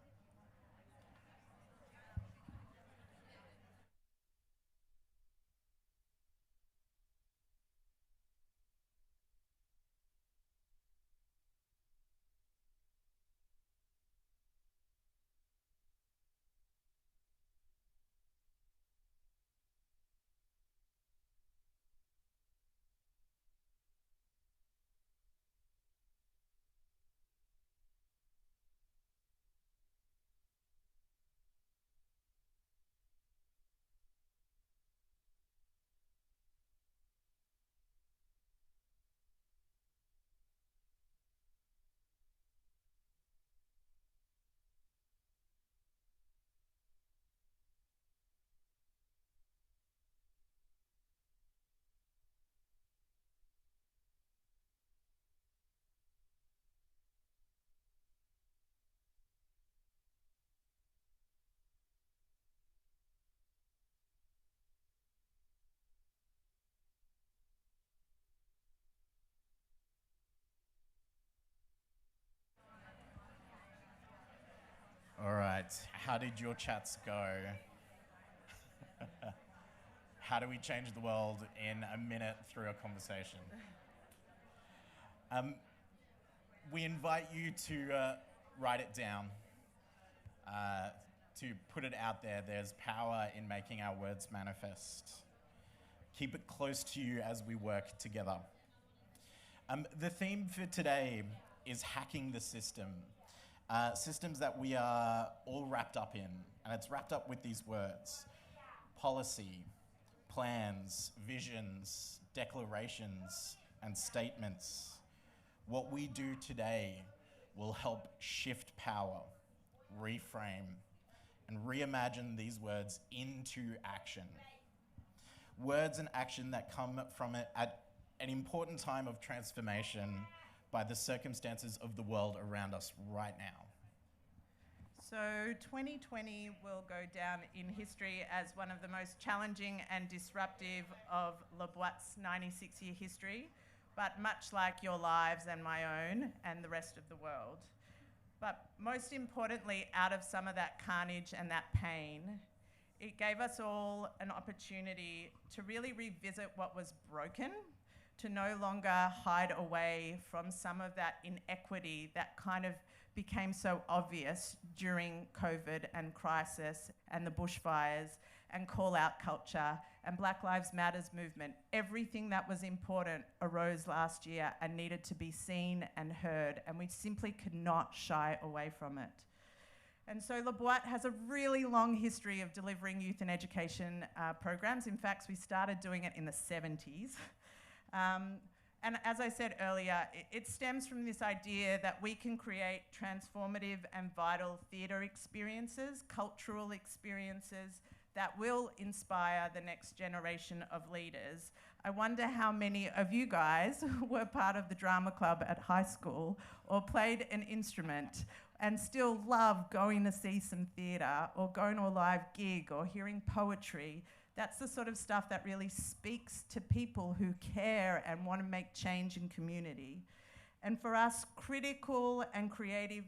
All right, how did your chats go? How do we change the world in a minute through a conversation? We invite you to write it down, to put it out there. There's power in making our words manifest. Keep it close to you as we work together. The theme for today is hacking the system. Systems that we are all wrapped up in, and it's wrapped up with these words: policy, plans, visions, declarations, and statements. What we do today will help shift power, reframe, and reimagine these words into action. Words and action that come from it at an important time of transformation by the circumstances of the world around us right now. So 2020 will go down in history as one of the most challenging and disruptive of La Boite's 96-year history, but much like your lives and my own and the rest of the world. But most importantly, out of some of that carnage and that pain, it gave us all an opportunity to really revisit what was broken, to no longer hide away from some of that inequity that kind of became so obvious during COVID and crisis and the bushfires and call-out culture and Black Lives Matters movement. Everything that was important arose last year and needed to be seen and heard, and we simply could not shy away from it. And so La Boite has a really long history of delivering youth and education programs. In fact, we started doing it in the 70s. And as I said earlier, it stems from this idea that we can create transformative and vital theatre experiences, cultural experiences that will inspire the next generation of leaders. I wonder how many of you guys were part of the drama club at high school or played an instrument and still love going to see some theatre or going to a live gig or hearing poetry. That's the sort of stuff that really speaks to people who care and want to make change in community. And for us, critical and creative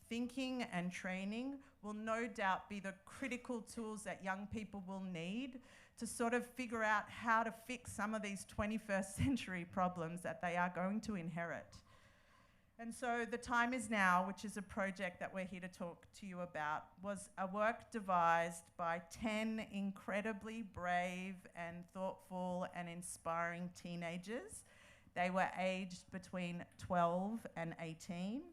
thinking and training will no doubt be the critical tools that young people will need to sort of figure out how to fix some of these 21st century problems that they are going to inherit. And so The Time Is Now, which is a project that we're here to talk to you about, was a work devised by 10 incredibly brave and thoughtful and inspiring teenagers. They were aged between 12 and 18.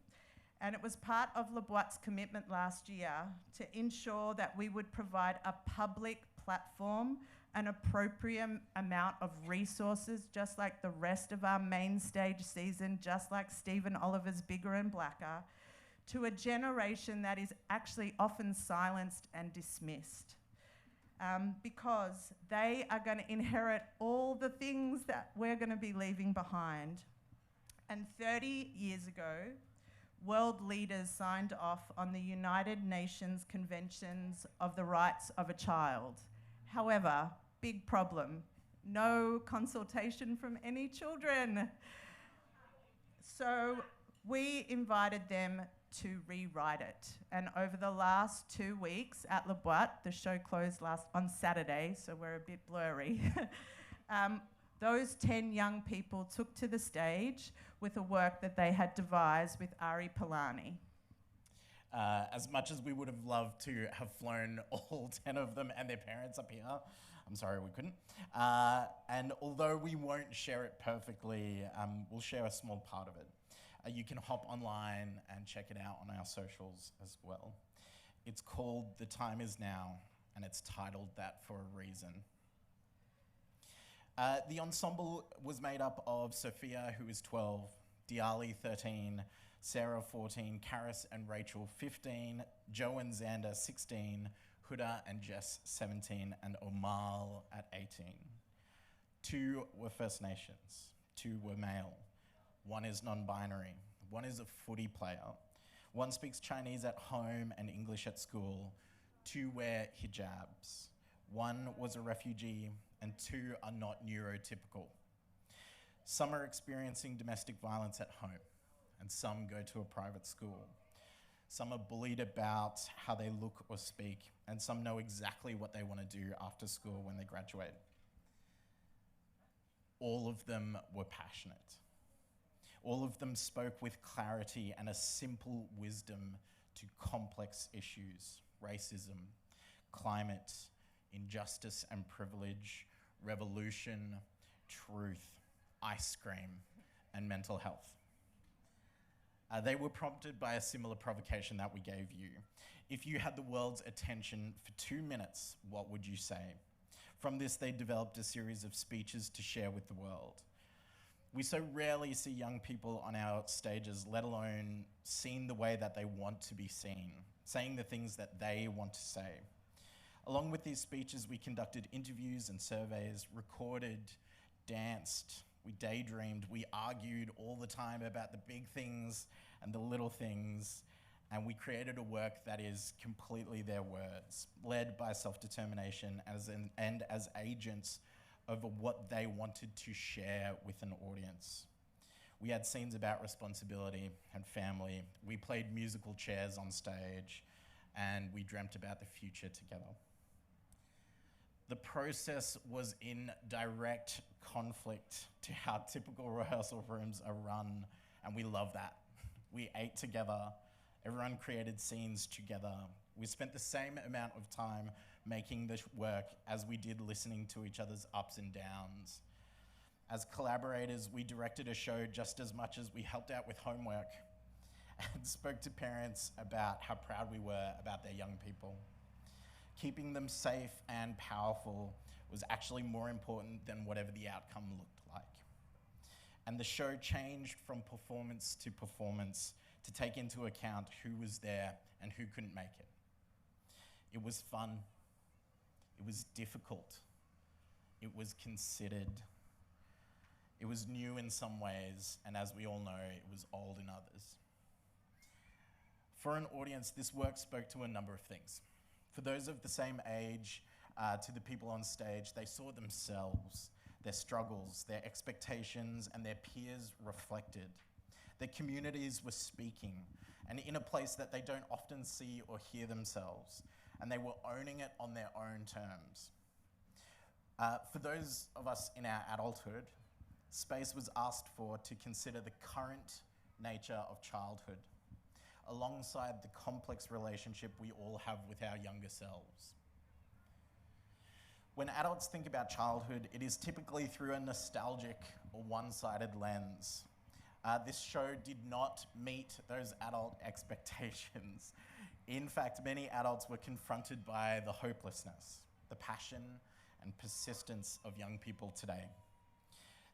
And it was part of La Boite's commitment last year to ensure that we would provide a public platform, an appropriate amount of resources, just like the rest of our main stage season, just like Stephen Oliver's Bigger and Blacker, to a generation that is actually often silenced and dismissed. Because they are going to inherit all the things that we're going to be leaving behind. And 30 years ago, world leaders signed off on the United Nations Conventions of the Rights of a Child. However, big problem, no consultation from any children. So we invited them to rewrite it. And over the last 2 weeks at La Boite, the show closed on Saturday, so we're a bit blurry. Those 10 young people took to the stage with a work that they had devised with Ari Palani. As much as we would have loved to have flown all 10 of them and their parents up here, I'm sorry we couldn't. And although we won't share it perfectly, we'll share a small part of it. You can hop online and check it out on our socials as well. It's called The Time Is Now, and it's titled that for a reason. The ensemble was made up of Sophia, who is 12, Diali, 13, Sarah, 14, Karis and Rachel, 15, Joe and Xander, 16, Huda and Jess, 17, and Omal at 18. 2 were First Nations, 2 were male, 1 is non-binary, 1 is a footy player, 1 speaks Chinese at home and English at school, 2 wear hijabs, 1 was a refugee, and 2 are not neurotypical. Some are experiencing domestic violence at home, and some go to a private school. Some are bullied about how they look or speak, and some know exactly what they want to do after school when they graduate. All of them were passionate. All of them spoke with clarity and a simple wisdom to complex issues: racism, climate, injustice and privilege, revolution, truth, ice cream, and mental health. They were prompted by a similar provocation that we gave you. If you had the world's attention for 2 minutes, what would you say? From this, they developed a series of speeches to share with the world. We so rarely see young people on our stages, let alone seen the way that they want to be seen, saying the things that they want to say. Along with these speeches, we conducted interviews and surveys, recorded, danced, we daydreamed, we argued all the time about the big things and the little things, and we created a work that is completely their words, led by self-determination and as agents over what they wanted to share with an audience. We had scenes about responsibility and family. We played musical chairs on stage, and we dreamt about the future together. The process was in direct conflict to how typical rehearsal rooms are run, and we love that. We ate together, everyone created scenes together. We spent the same amount of time making this work as we did listening to each other's ups and downs. As collaborators, we directed a show just as much as we helped out with homework and spoke to parents about how proud we were about their young people. Keeping them safe and powerful was actually more important than whatever the outcome looked like. And the show changed from performance to take into account who was there and who couldn't make it. It was fun. It was difficult. It was considered. It was new in some ways, and as we all know, it was old in others. For an audience, this work spoke to a number of things. For those of the same age to the people on stage, they saw themselves, their struggles, their expectations, and their peers reflected. Their communities were speaking, and in a place that they don't often see or hear themselves, and they were owning it on their own terms. For those of us in our adulthood, space was asked for to consider the current nature of childhood, alongside the complex relationship we all have with our younger selves. When adults think about childhood, it is typically through a nostalgic or one-sided lens. This show did not meet those adult expectations. In fact, many adults were confronted by the hopelessness, the passion, and persistence of young people today.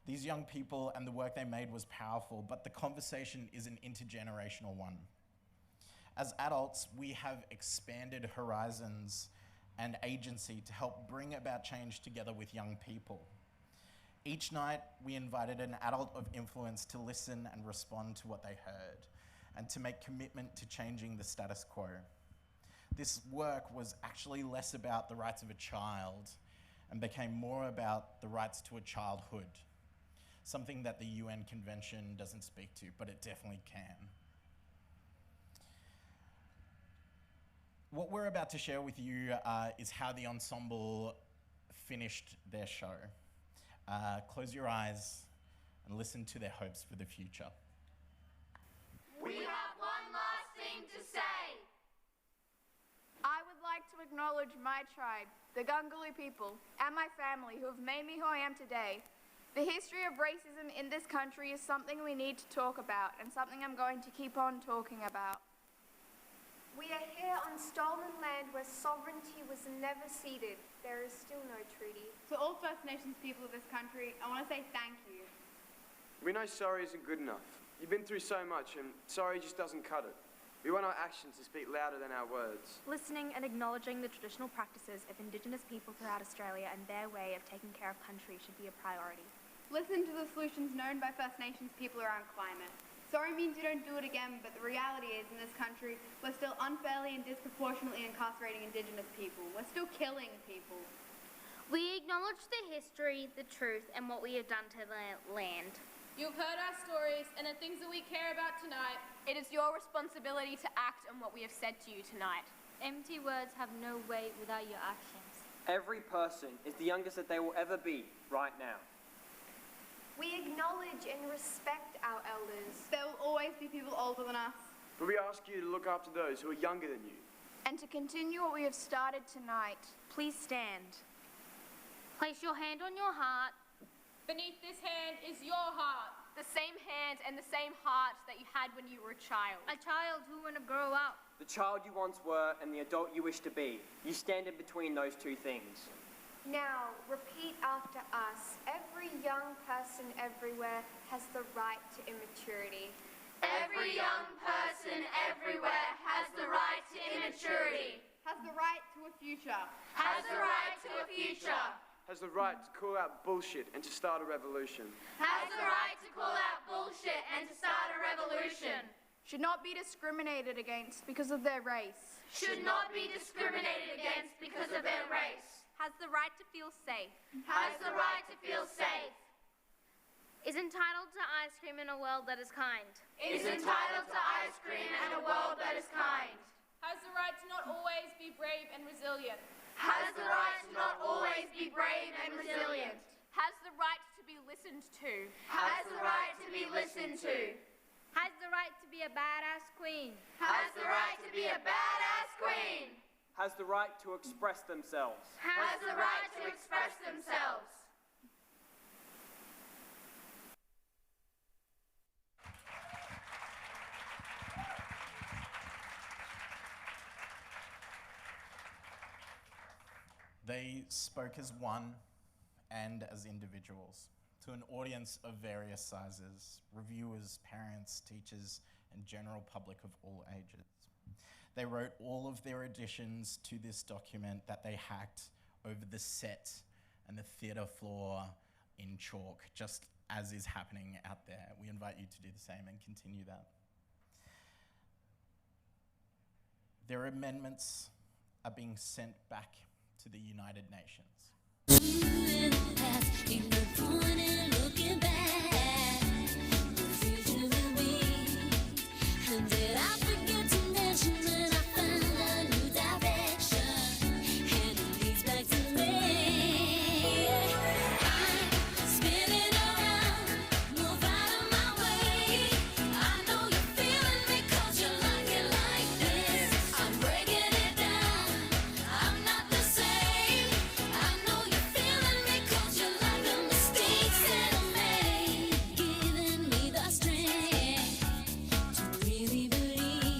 These young people and the work they made was powerful, but the conversation is an intergenerational one. As adults, we have expanded horizons and agency to help bring about change together with young people. Each night, we invited an adult of influence to listen and respond to what they heard, and to make commitment to changing the status quo. This work was actually less about the rights of a child and became more about the rights to a childhood, something that the UN Convention doesn't speak to, but it definitely can. What we're about to share with you is how the ensemble finished their show. Close your eyes and listen to their hopes for the future. We have one last thing to say. I would like to acknowledge my tribe, the Gungaloo people, and my family who have made me who I am today. The history of racism in this country is something we need to talk about, and something I'm going to keep on talking about. We are here on stolen land where sovereignty was never ceded. There is still no treaty. To all First Nations people of this country, I want to say thank you. We know sorry isn't good enough. You've been through so much, and sorry just doesn't cut it. We want our actions to speak louder than our words. Listening and acknowledging the traditional practices of Indigenous people throughout Australia and their way of taking care of country should be a priority. Listen to the solutions known by First Nations people around climate. Sorry means you don't do it again, but the reality is, in this country, we're still unfairly and disproportionately incarcerating Indigenous people. We're still killing people. We acknowledge the history, the truth, and what we have done to the land. You've heard our stories and the things that we care about tonight. It is your responsibility to act on what we have said to you tonight. Empty words have no weight without your actions. Every person is the youngest that they will ever be right now. We acknowledge and respect our elders. There will always be people older than us. But we ask you to look after those who are younger than you. And to continue what we have started tonight, please stand. Place your hand on your heart. Beneath this hand is your heart. The same hand and the same heart that you had when you were a child. A child who want to grow up. The child you once were and the adult you wish to be. You stand in between those two things. Now, repeat after us. Every young person everywhere has the right to immaturity. Every young person everywhere has the right to immaturity. Has the right to a future. Has the right to a future. Has the right to call out bullshit and to start a revolution. Has the right to call out bullshit and to start a revolution. Should not be discriminated against because of their race. Should not be discriminated against because of their race. Has the right to feel safe. Has the right to feel safe. Is entitled to ice cream in a world that is kind. Is entitled to ice cream and a world that is kind. Has the right to not always be brave and resilient. Has the right to not always be brave and resilient. Has the right to be listened to. Has the right to be listened to. Has the right to be a badass queen. Has the right to be a badass queen. Has the right to express themselves. Has the right to express themselves. They spoke as one and as individuals to an audience of various sizes, reviewers, parents, teachers, and general public of all ages. They wrote all of their additions to this document that they hacked over the set and the theatre floor in chalk, just as is happening out there. We invite you to do the same and continue that. Their amendments are being sent back to the United Nations. Really believe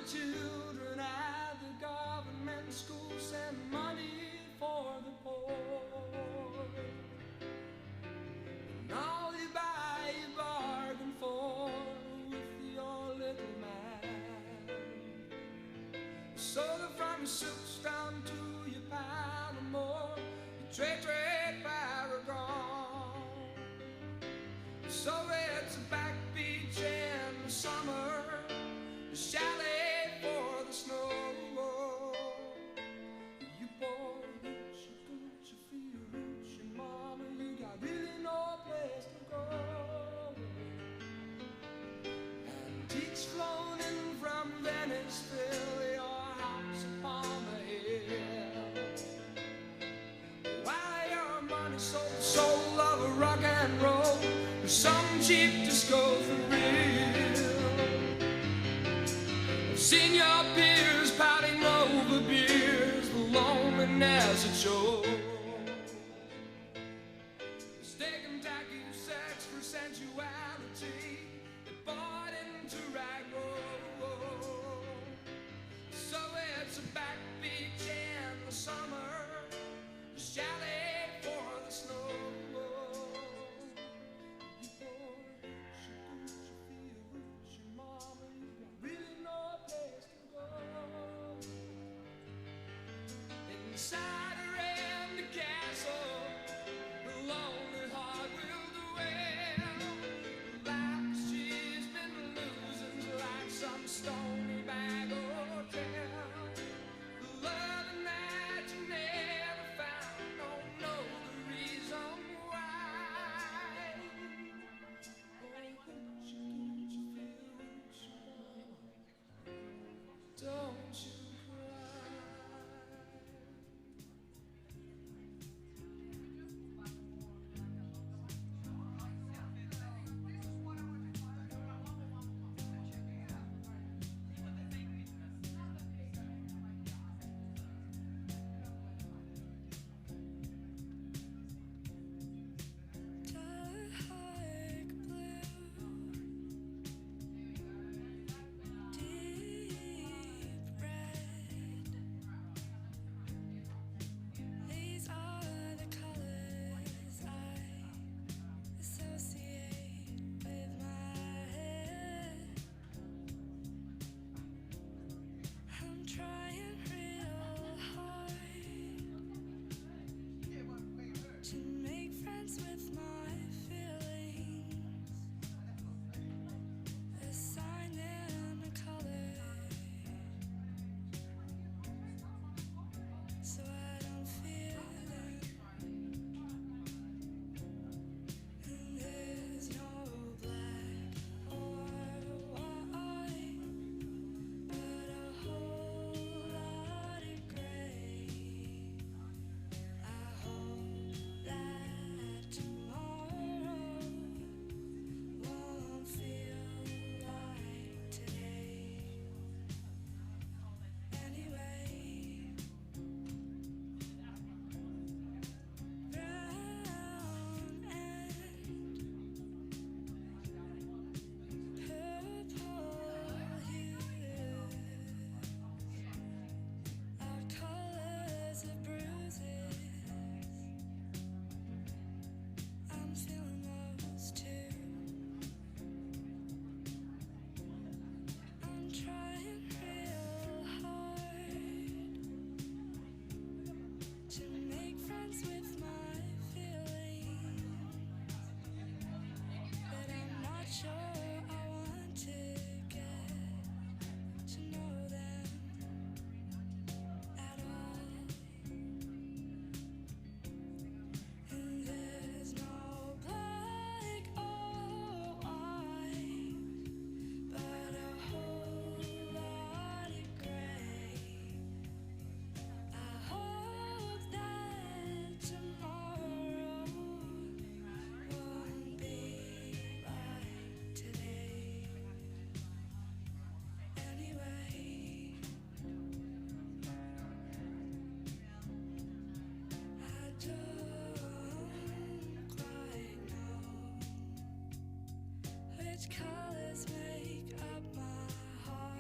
children at the government school send money for the poor. And all you buy, you bargain for with your little man. Soda from your suits down to your Panama, your trade paragon. So it's a back beach in the summer, a chalet for the snow. You poor hoochie feel hoochie, mama, you got really no place to go. Antiques flown in from Venice fill your house upon the hill. While your money sold the soul of rock and roll, or some cheap disco for real. I've seen your peers pouting over beers, the loneliness it shows. Mistaken tacky sex for sensuality, they bought into rag roll. So it's a back beach in the summer, a chalet for the snow. Inside around the castle, the lonely heart will dwell. Like she's been losing, like some stony bag hotel. The loving that you never found, don't know the reason why. Oh, don't you Which colors make up my heart?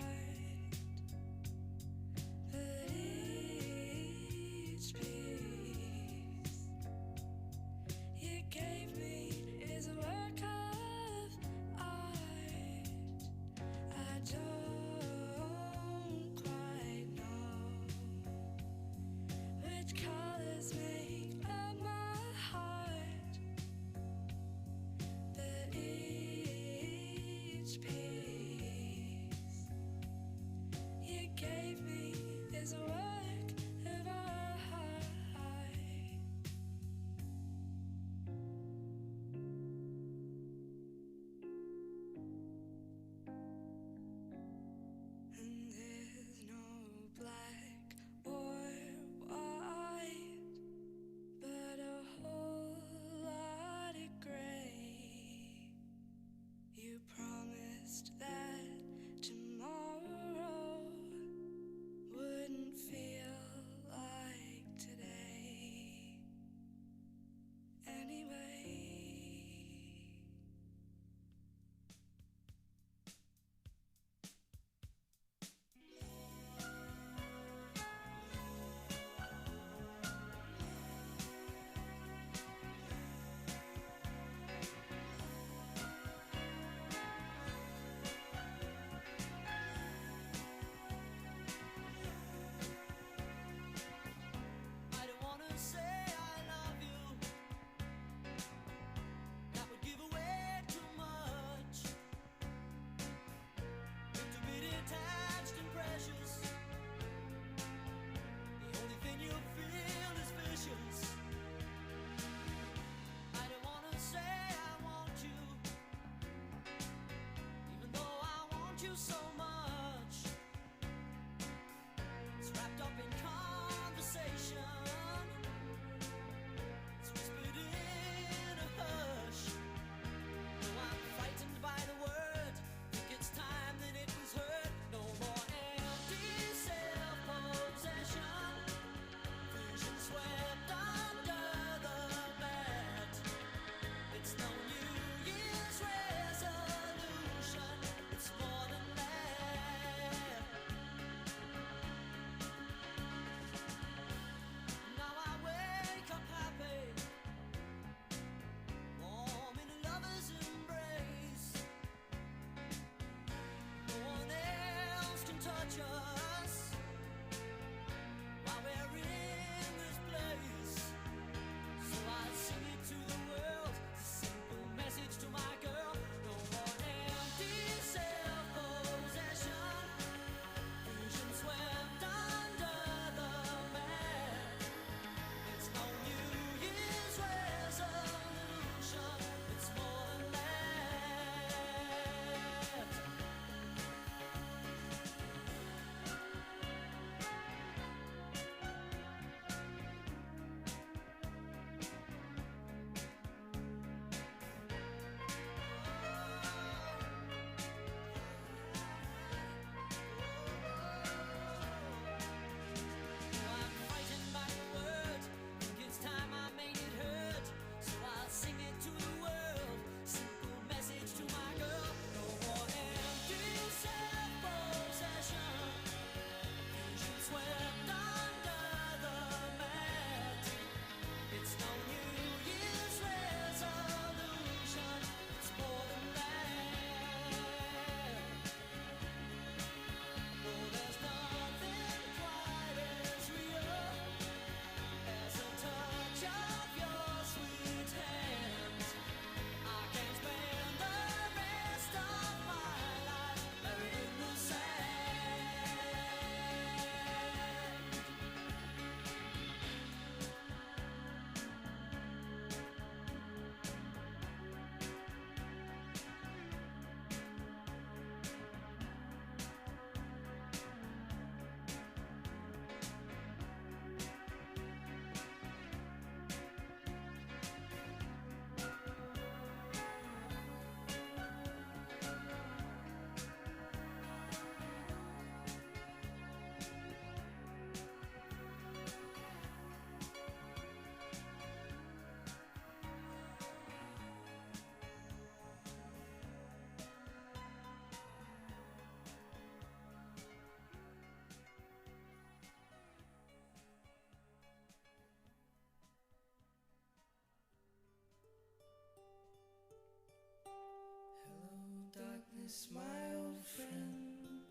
miss my old friend.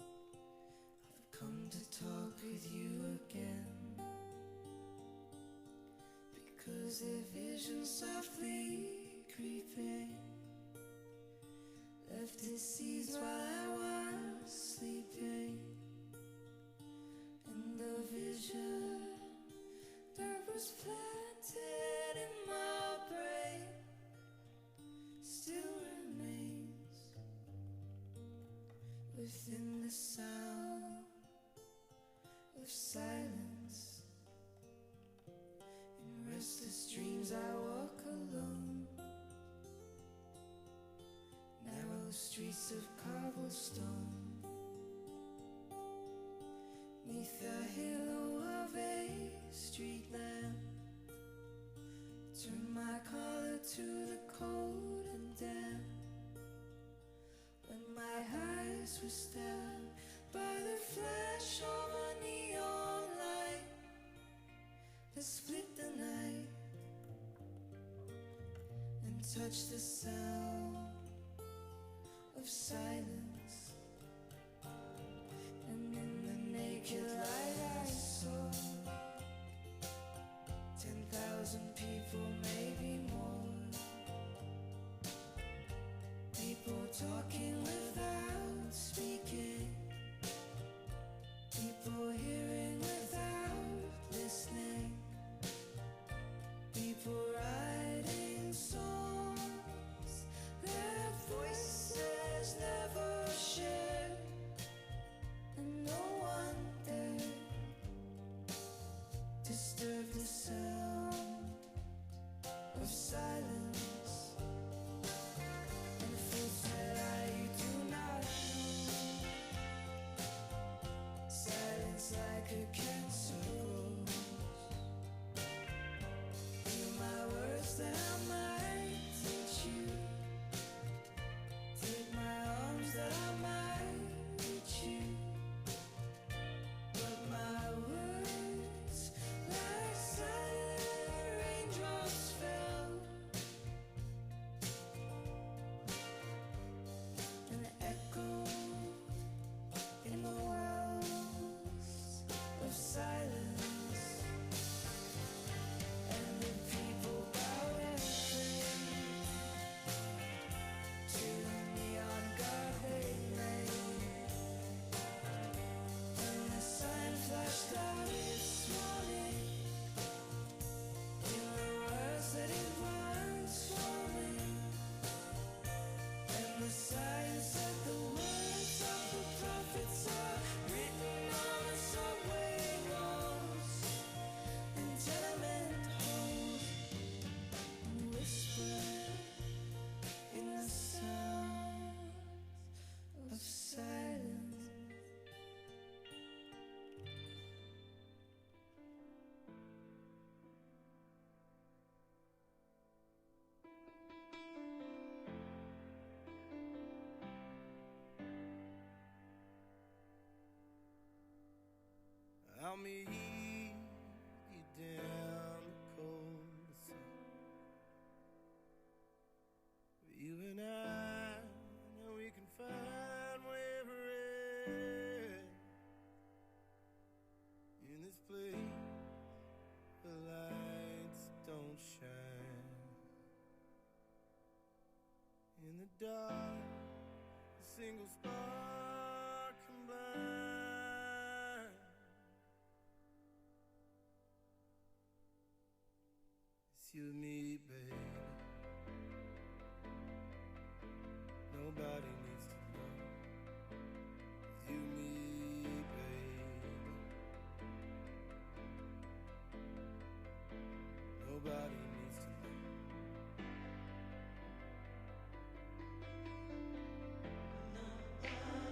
I've come to talk with you again, because their vision softly creeping left its seeds while I was sleeping, and the vision that was planted in my brain still remains within the sound of silence. In restless dreams I walk alone, narrow streets of cobblestone, neath the halo of a street lamp. Turn my collar to the cold and damp, when my eyes were stabbed by the flash of a neon light that split the night and touched the sound of silence. And in the naked light I saw 10,000 people, maybe more, people talking without speaking, people hearing without listening, people writing songs their voices never shared, and no one dared disturb the sound of silence. And the fools that I do not know, silence like a cancer grows. Hear my words that I might teach you, take my arms that I might reach you, but my words like silent raindrops fell and echoed in the wells of silence. And the people bowed and prayed to the neon god they made, and the sign flashed out its warning in the words that it once forming, and the sign said the words of the prophets are written on the subway walls and tenement halls, and whispered in the sound of silence. I'll meet you down the cold sun. You and I know we can find wherever in this place the lights don't shine. In the dark, a single spark can blind. It's you and me, baby. Nobody needs to know. It's you and me, baby. Nobody needs to know. Nobody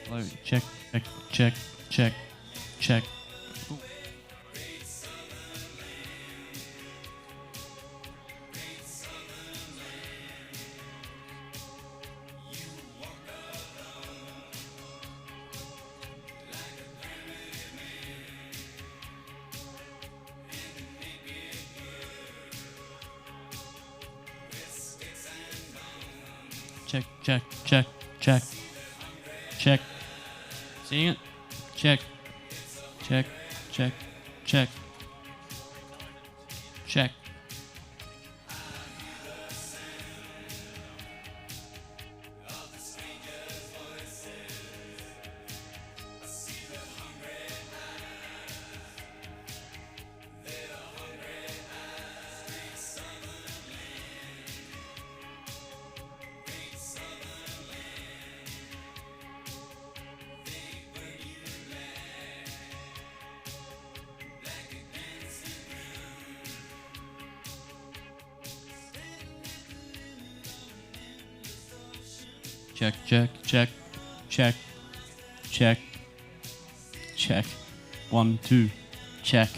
Hello. Check, check, check, check, check. Ooh. Check, check, check, check, check. Seeing it? Check, check, check, check, check. Check, check, check, check, check, check. 1, 2, check.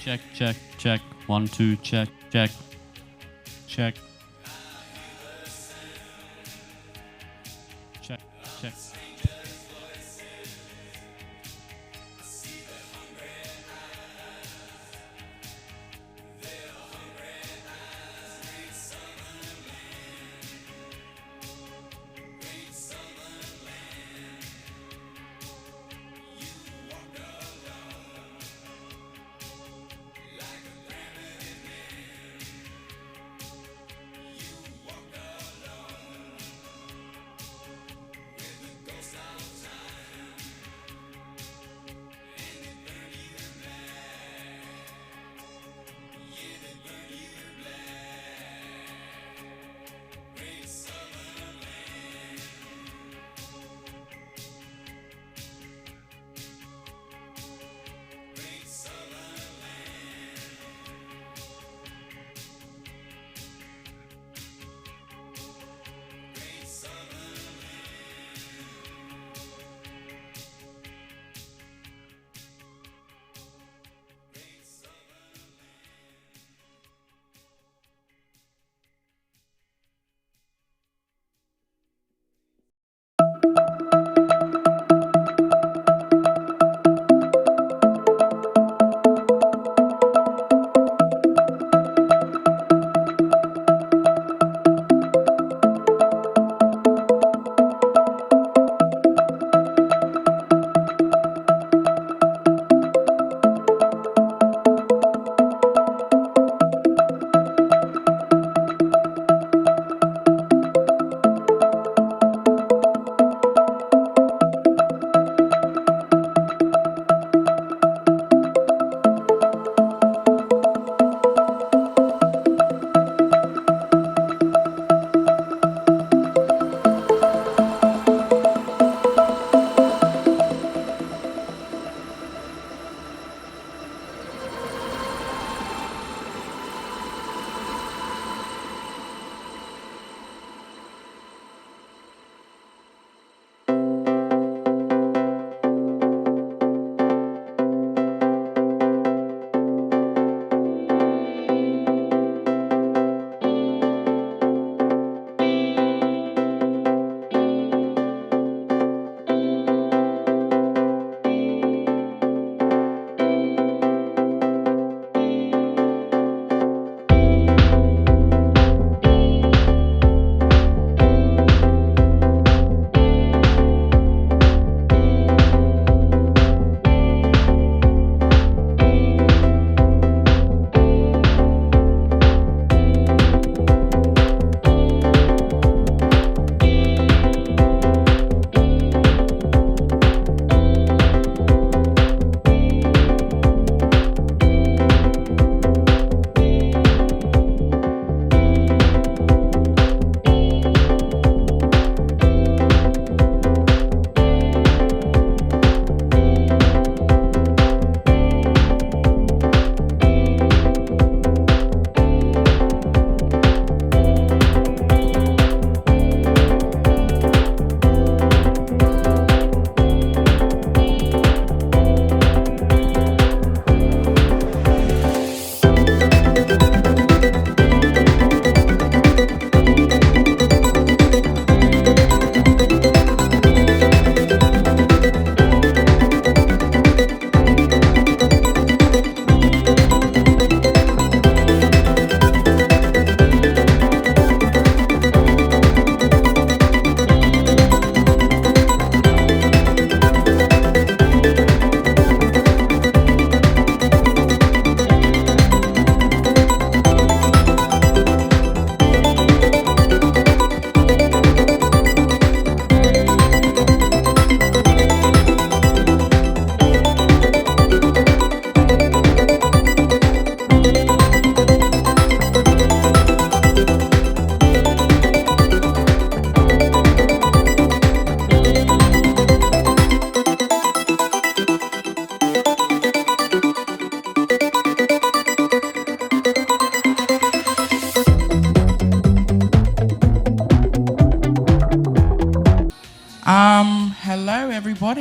Check, check, check. 1, 2, check, check, check. Check, check.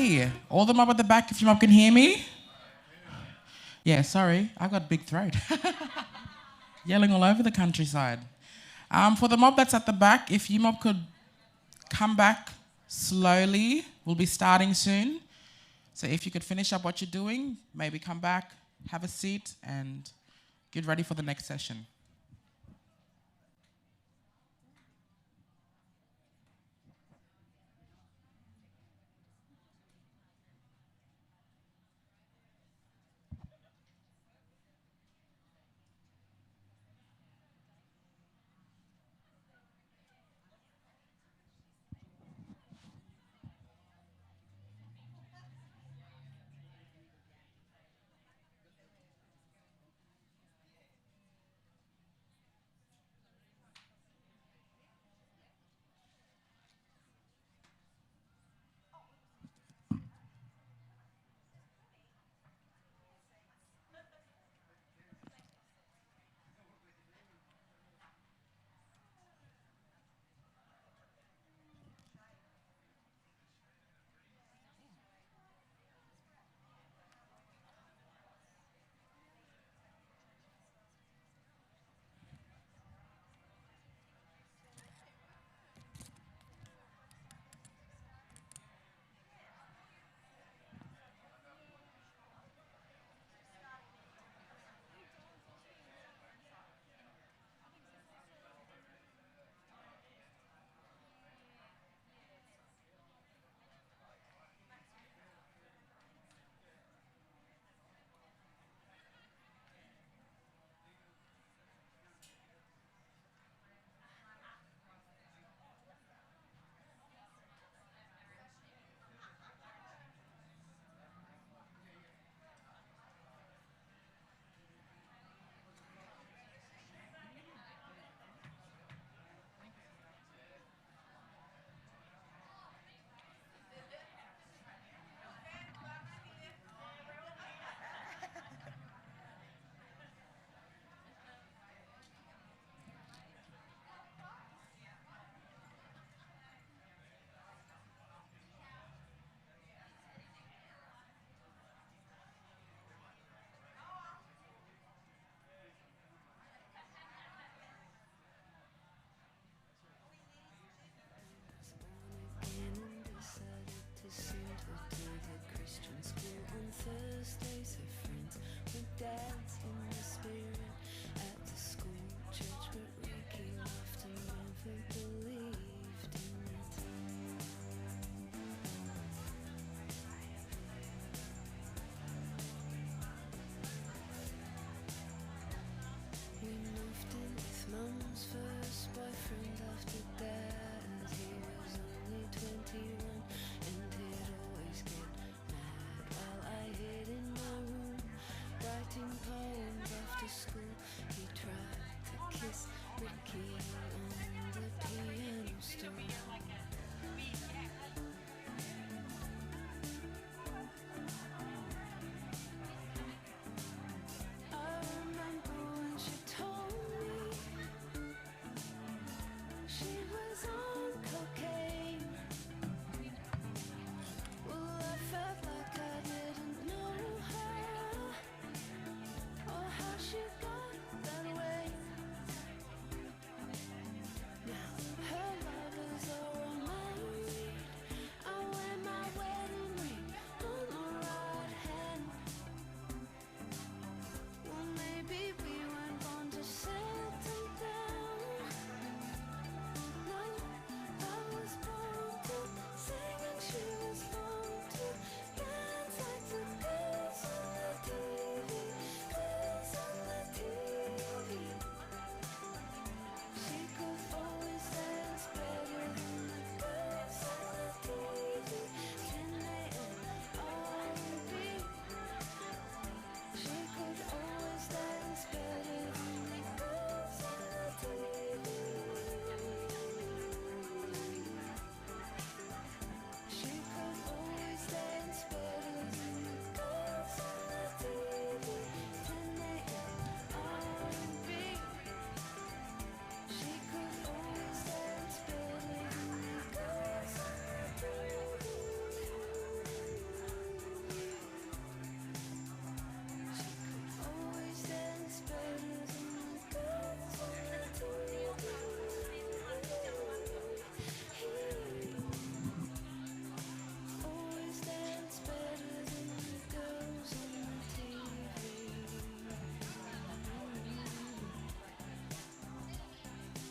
Alrighty. All the mob at the back, if your mob can hear me. Yeah, sorry, I got a big throat. Yelling all over the countryside. For the mob that's at the back, if you mob could come back slowly, we'll be starting soon. So if you could finish up what you're doing, maybe come back, have a seat, and get ready for the next session.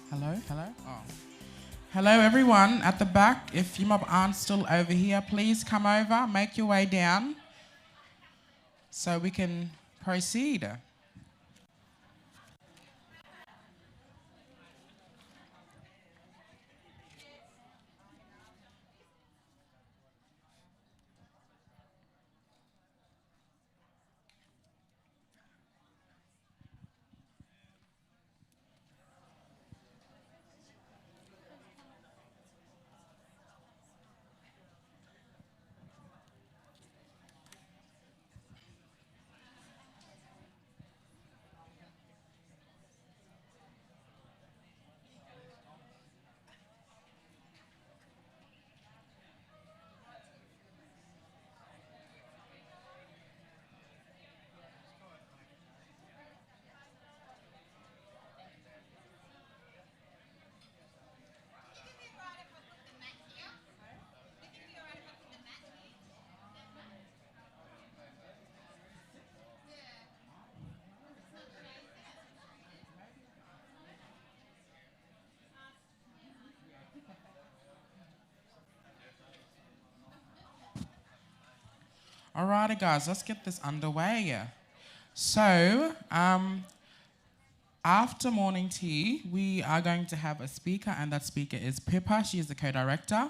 Hello? Hello? Oh. Hello, everyone at the back. If you mob aren't still over here, please come over, make your way down so we can proceed. Alrighty, guys, let's get this underway. So, after morning tea, we are going to have a speaker, and that speaker is Pippa. She is the co-director.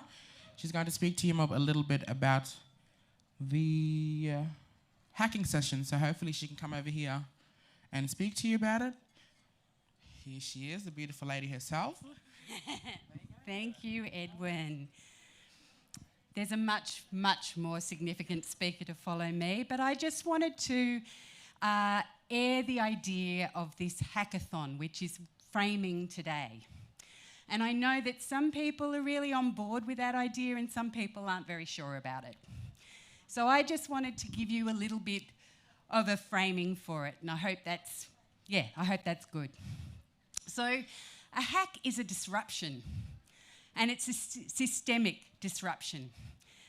She's going to speak to you a little bit about the hacking session. So hopefully she can come over here and speak to you about it. Here she is, the beautiful lady herself. Thank you, Edwin. There's a much, much more significant speaker to follow me, but I just wanted to air the idea of this hackathon, which is framing today. And I know that some people are really on board with that idea and some people aren't very sure about it. So I just wanted to give you a little bit of a framing for it, and I hope that's good. So a hack is a disruption, and it's a systemic disruption.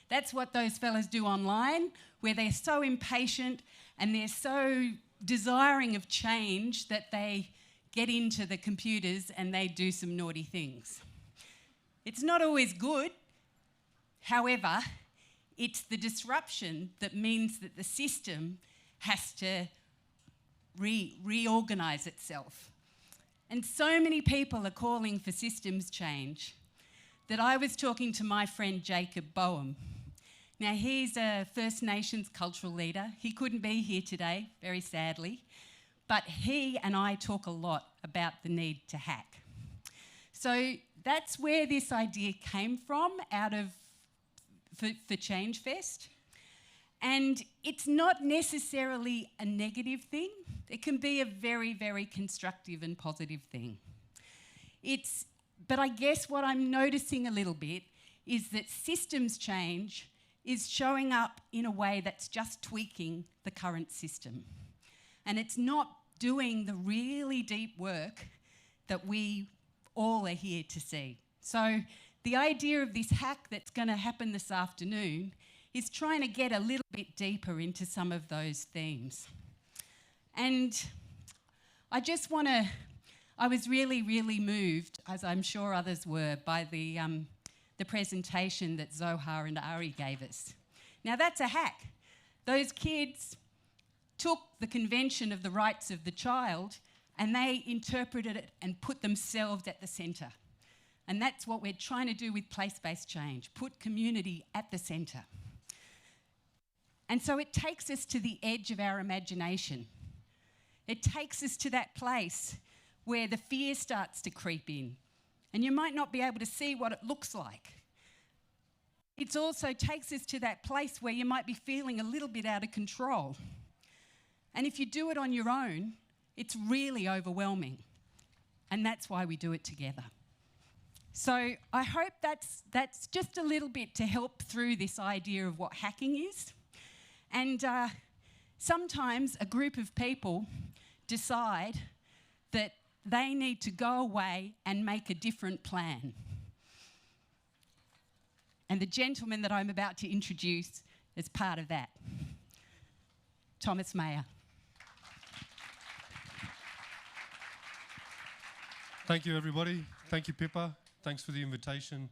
That's what those fellas do online, where they're so impatient and they're so desiring of change that they get into the computers and they do some naughty things. It's not always good. However, it's the disruption that means that the system has to reorganise itself. And so many people are calling for systems change that I was talking to my friend Jacob Boehm. Now, he's a First Nations cultural leader. He couldn't be here today, very sadly, but he and I talk a lot about the need to hack. So that's where this idea came from, for ChangeFest. And it's not necessarily a negative thing. It can be a very, very constructive and positive thing. But I guess what I'm noticing a little bit is that systems change is showing up in a way that's just tweaking the current system. And it's not doing the really deep work that we all are here to see. So the idea of this hack that's going to happen this afternoon is trying to get a little bit deeper into some of those themes. And I was really, really moved, as I'm sure others were, by the presentation that Zohar and Ari gave us. Now, that's a hack. Those kids took the Convention of the Rights of the Child and they interpreted it and put themselves at the centre. And that's what we're trying to do with place-based change, put community at the centre. And so it takes us to the edge of our imagination. It takes us to that place where the fear starts to creep in. And you might not be able to see what it looks like. It also takes us to that place where you might be feeling a little bit out of control. And if you do it on your own, it's really overwhelming. And that's why we do it together. So I hope that's just a little bit to help through this idea of what hacking is. And sometimes a group of people decide that they need to go away and make a different plan. And the gentleman that I'm about to introduce is part of that. Thomas Mayer. Thank you, everybody. Thank you, Pippa. Thanks for the invitation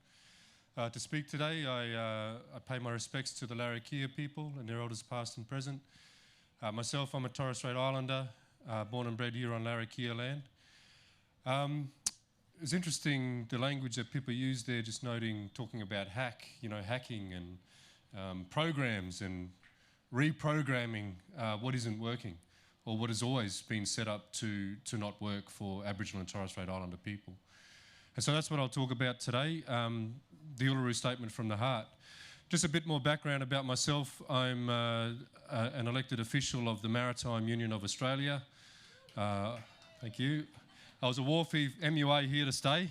to speak today. I pay my respects to the Larrakia people and their elders past and present. Myself, I'm a Torres Strait Islander, born and bred here on Larrakia land. It's interesting the language that Pippa used there, just noting, talking about hacking and programs and reprogramming what isn't working, or what has always been set up to not work for Aboriginal and Torres Strait Islander people. And so that's what I'll talk about today, the Uluru Statement from the Heart. Just a bit more background about myself. I'm an elected official of the Maritime Union of Australia. Thank you. I was a wharfie, MUA here to stay.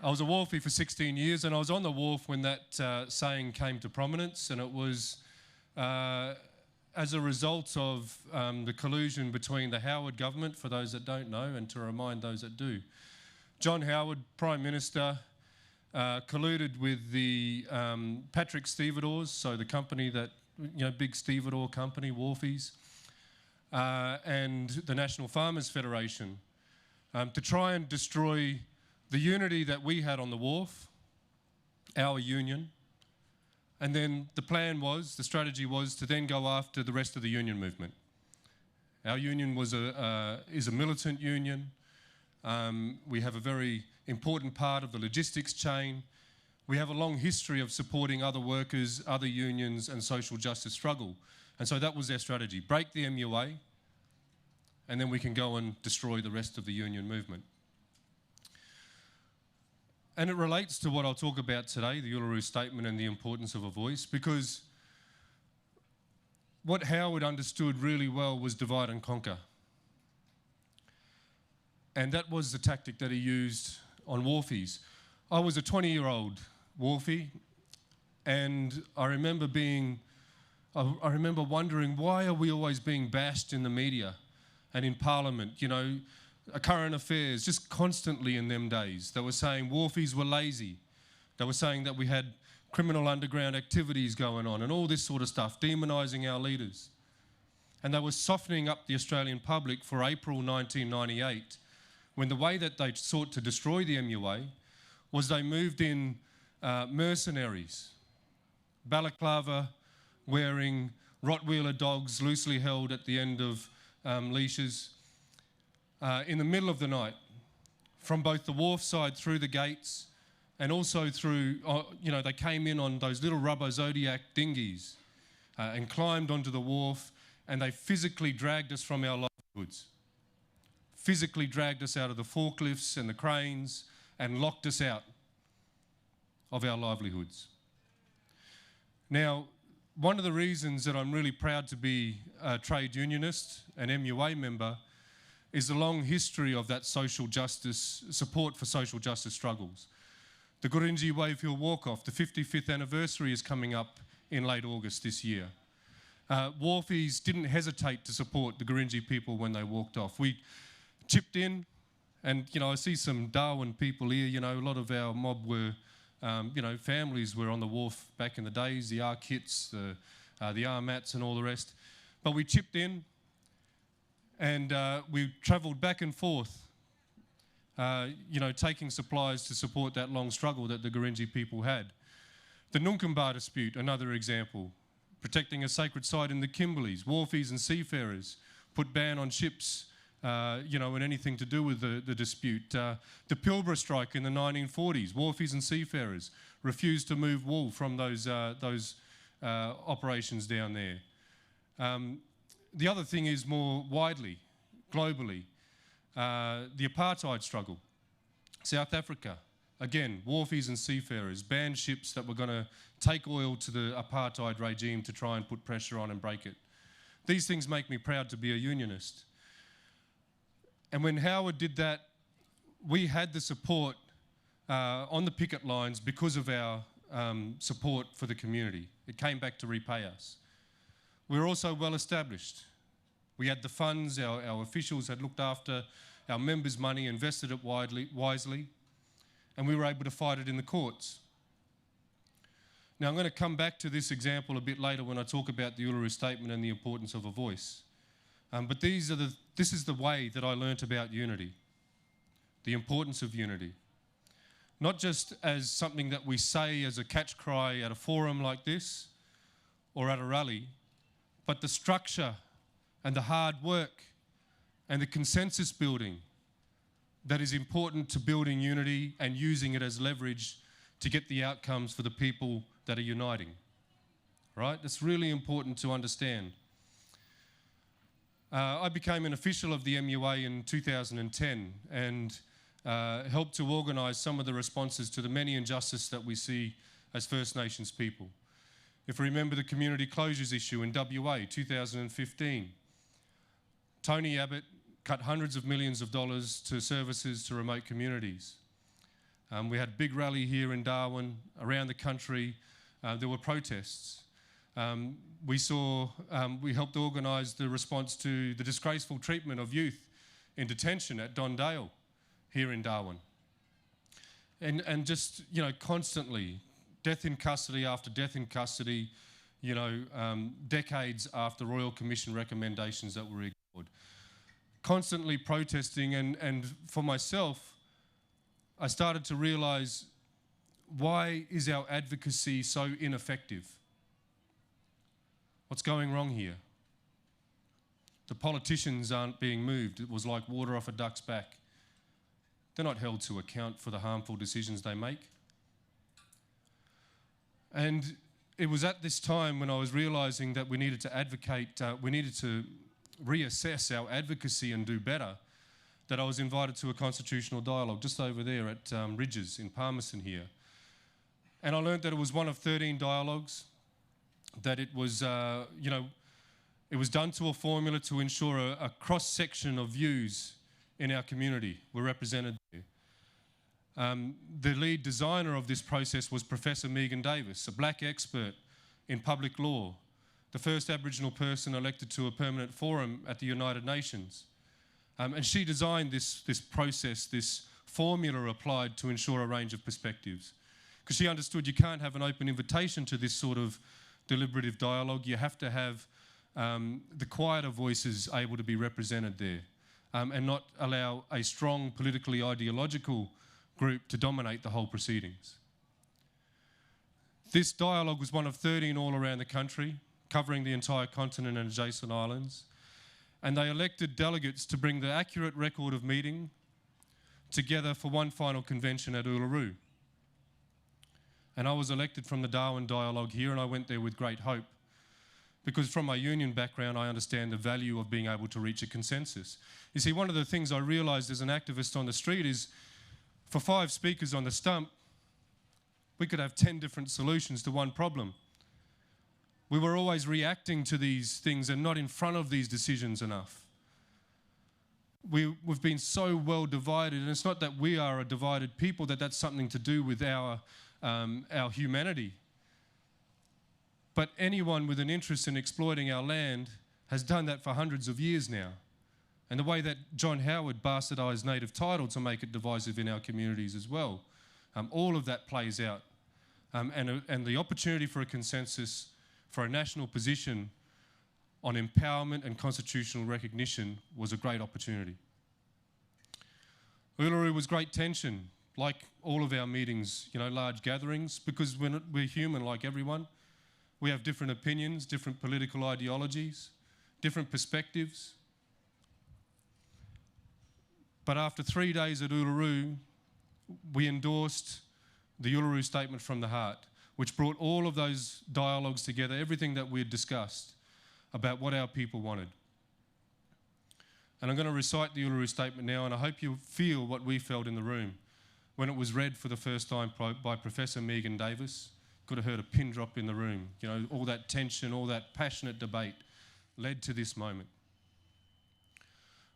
I was a wharfie for 16 years, and I was on the wharf when that saying came to prominence, and it was as a result of the collusion between the Howard government, for those that don't know, and to remind those that do. John Howard, Prime Minister, colluded with the Patrick Stevedores, so the company that, big stevedore company, wharfies, and the National Farmers Federation, to try and destroy the unity that we had on the wharf, our union. And then the strategy was to then go after the rest of the union movement. Our union is a militant union. We have a very important part of the logistics chain. We have a long history of supporting other workers, other unions, and social justice struggle. And so that was their strategy: break the MUA, and then we can go and destroy the rest of the union movement. And it relates to what I'll talk about today, the Uluru Statement and the importance of a voice, because what Howard understood really well was divide and conquer. And that was the tactic that he used on wharfies. I was a 20-year-old wharfie, and I remember wondering, why are we always being bashed in the media and in Parliament, current affairs, just constantly in them days. They were saying wharfies were lazy. They were saying that we had criminal underground activities going on and all this sort of stuff, demonising our leaders. And they were softening up the Australian public for April 1998, when the way that they sought to destroy the MUA was they moved in mercenaries, balaclava wearing Rottweiler dogs loosely held at the end of leashes, in the middle of the night, from both the wharf side through the gates and also through, they came in on those little rubber Zodiac dinghies and climbed onto the wharf, and they physically dragged us from our livelihoods. Physically dragged us out of the forklifts and the cranes and locked us out of our livelihoods. Now, one of the reasons that I'm really proud to be a trade unionist, an MUA member, is the long history of that social justice, support for social justice struggles. The Gurindji Wave Hill Walk-Off, the 55th anniversary is coming up in late August this year. Wharfies didn't hesitate to support the Gurindji people when they walked off. We chipped in, and I see some Darwin people here. A lot of our mob were, families were on the wharf back in the days, the R-Kits, the R-Mats and all the rest. But we chipped in, and we travelled back and forth, taking supplies to support that long struggle that the Gurindji people had. The Nunkambar dispute, another example, protecting a sacred site in the Kimberleys. Wharfies and seafarers put ban on ships, and anything to do with the dispute. The Pilbara strike in the 1940s, wharfies and seafarers refused to move wool from those operations down there. The other thing is more widely, globally, the apartheid struggle. South Africa, again, wharfies and seafarers banned ships that were going to take oil to the apartheid regime to try and put pressure on and break it. These things make me proud to be a unionist. And when Howard did that, we had the support on the picket lines because of our support for the community. It came back to repay us. We were also well established. We had the funds, our officials had looked after our members' money, invested it wisely, and we were able to fight it in the courts. Now, I'm going to come back to this example a bit later when I talk about the Uluru Statement and the importance of a voice. But this is the way that I learnt about unity, the importance of unity. not just as something that we say as a catch cry at a forum like this or at a rally, but the structure and the hard work and the consensus building that is important to building unity and using it as leverage to get the outcomes for the people that are uniting. Right? That's really important to understand. I became an official of the MUA in 2010 and helped to organise some of the responses to the many injustices that we see as First Nations people. If you remember the community closures issue in WA, 2015, Tony Abbott cut hundreds of millions of dollars to services to remote communities. We had a big rally here in Darwin, around the country. There were protests. We helped organise the response to the disgraceful treatment of youth in detention at Don Dale here in Darwin. And just, you know, constantly, death in custody after death in custody, you know, decades after Royal Commission recommendations that were ignored. Constantly protesting, and for myself, I started to realise, why is our advocacy so ineffective? What's going wrong here? The politicians aren't being moved. It was like water off a duck's back. They're not held to account for the harmful decisions they make. And it was at this time when I was realising that we needed to advocate, we needed to reassess our advocacy and do better, that I was invited to a constitutional dialogue just over there at Ridges in Palmerston here. And I learned that it was one of 13 dialogues, that it was, you know, it was done to a formula to ensure a cross-section of views in our community were represented there. The lead designer of this process was Professor Megan Davis, a black expert in public law, the first Aboriginal person elected to a permanent forum at the United Nations. And she designed this process, this formula applied to ensure a range of perspectives. Because she understood you can't have an open invitation to this sort of deliberative dialogue. You have to have the quieter voices able to be represented there, and not allow a strong politically ideological group to dominate the whole proceedings. This dialogue was one of 13 all around the country, covering the entire continent and adjacent islands. And they elected delegates to bring the accurate record of meeting together for one final convention at Uluru. And I was elected from the Darwin dialogue here, and I went there with great hope. Because from my union background, I understand the value of being able to reach a consensus. You see, one of the things I realised as an activist on the street is, for 5 speakers on the stump, we could have 10 different solutions to one problem. We were always reacting to these things and not in front of these decisions enough. We've been so well divided, and it's not that we are a divided people, that's something to do with our humanity. But anyone with an interest in exploiting our land has done that for hundreds of years now. And the way that John Howard bastardised native title to make it divisive in our communities as well, all of that plays out. And the opportunity for a consensus, for a national position on empowerment and constitutional recognition was a great opportunity. Uluru was great tension, like all of our meetings, you know, large gatherings, because we're human like everyone. We have different opinions, different political ideologies, different perspectives. But after 3 days at Uluru, we endorsed the Uluru Statement from the Heart, which brought all of those dialogues together, everything that we had discussed about what our people wanted. And I'm going to recite the Uluru Statement now, and I hope you feel what we felt in the room when it was read for the first time by Professor Megan Davis. Could have heard a pin drop in the room. You know, all that tension, all that passionate debate led to this moment.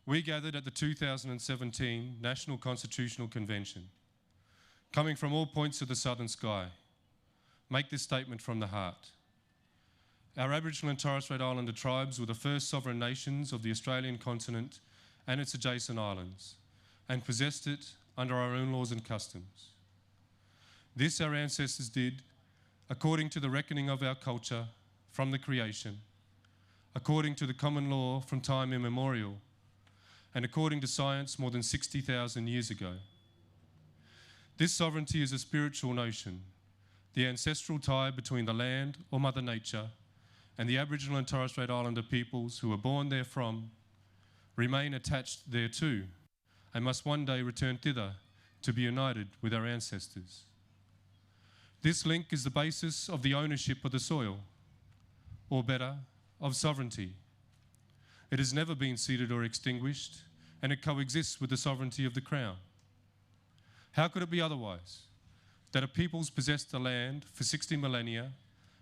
We gathered at the 2017 National Constitutional Convention, coming from all points of the southern sky, make this statement from the heart. Our Aboriginal and Torres Strait Islander tribes were the first sovereign nations of the Australian continent and its adjacent islands, and possessed it under our own laws and customs. This our ancestors did according to the reckoning of our culture from the creation, according to the common law from time immemorial, and according to science more than 60,000 years ago. This sovereignty is a spiritual notion, the ancestral tie between the land or Mother Nature and the Aboriginal and Torres Strait Islander peoples who were born therefrom, remain attached thereto, and must one day return thither to be united with our ancestors. This link is the basis of the ownership of the soil, or better, of sovereignty. It has never been ceded or extinguished, and it coexists with the sovereignty of the Crown. How could it be otherwise? That a peoples possessed the land for 60 millennia,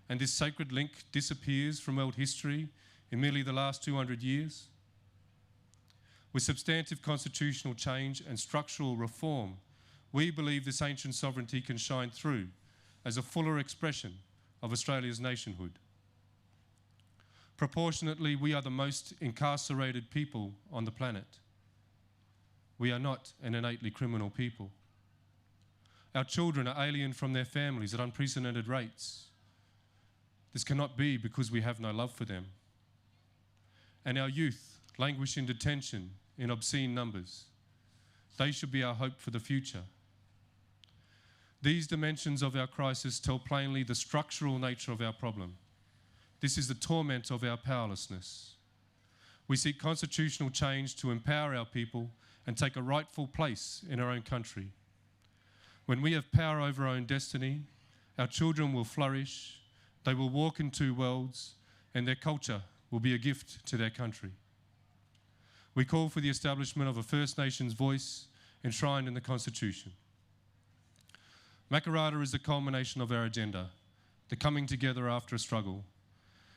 and this sacred link disappears from world history in merely the last 200 years? With substantive constitutional change and structural reform, we believe this ancient sovereignty can shine through as a fuller expression of Australia's nationhood. Proportionately, we are the most incarcerated people on the planet. We are not an innately criminal people. Our children are alien from their families at unprecedented rates. This cannot be because we have no love for them. And our youth languish in detention in obscene numbers. They should be our hope for the future. These dimensions of our crisis tell plainly the structural nature of our problem. This is the torment of our powerlessness. We seek constitutional change to empower our people and take a rightful place in our own country. When we have power over our own destiny, our children will flourish, they will walk in two worlds, and their culture will be a gift to their country. We call for the establishment of a First Nations voice enshrined in the Constitution. Makarrata is the culmination of our agenda, the coming together after a struggle.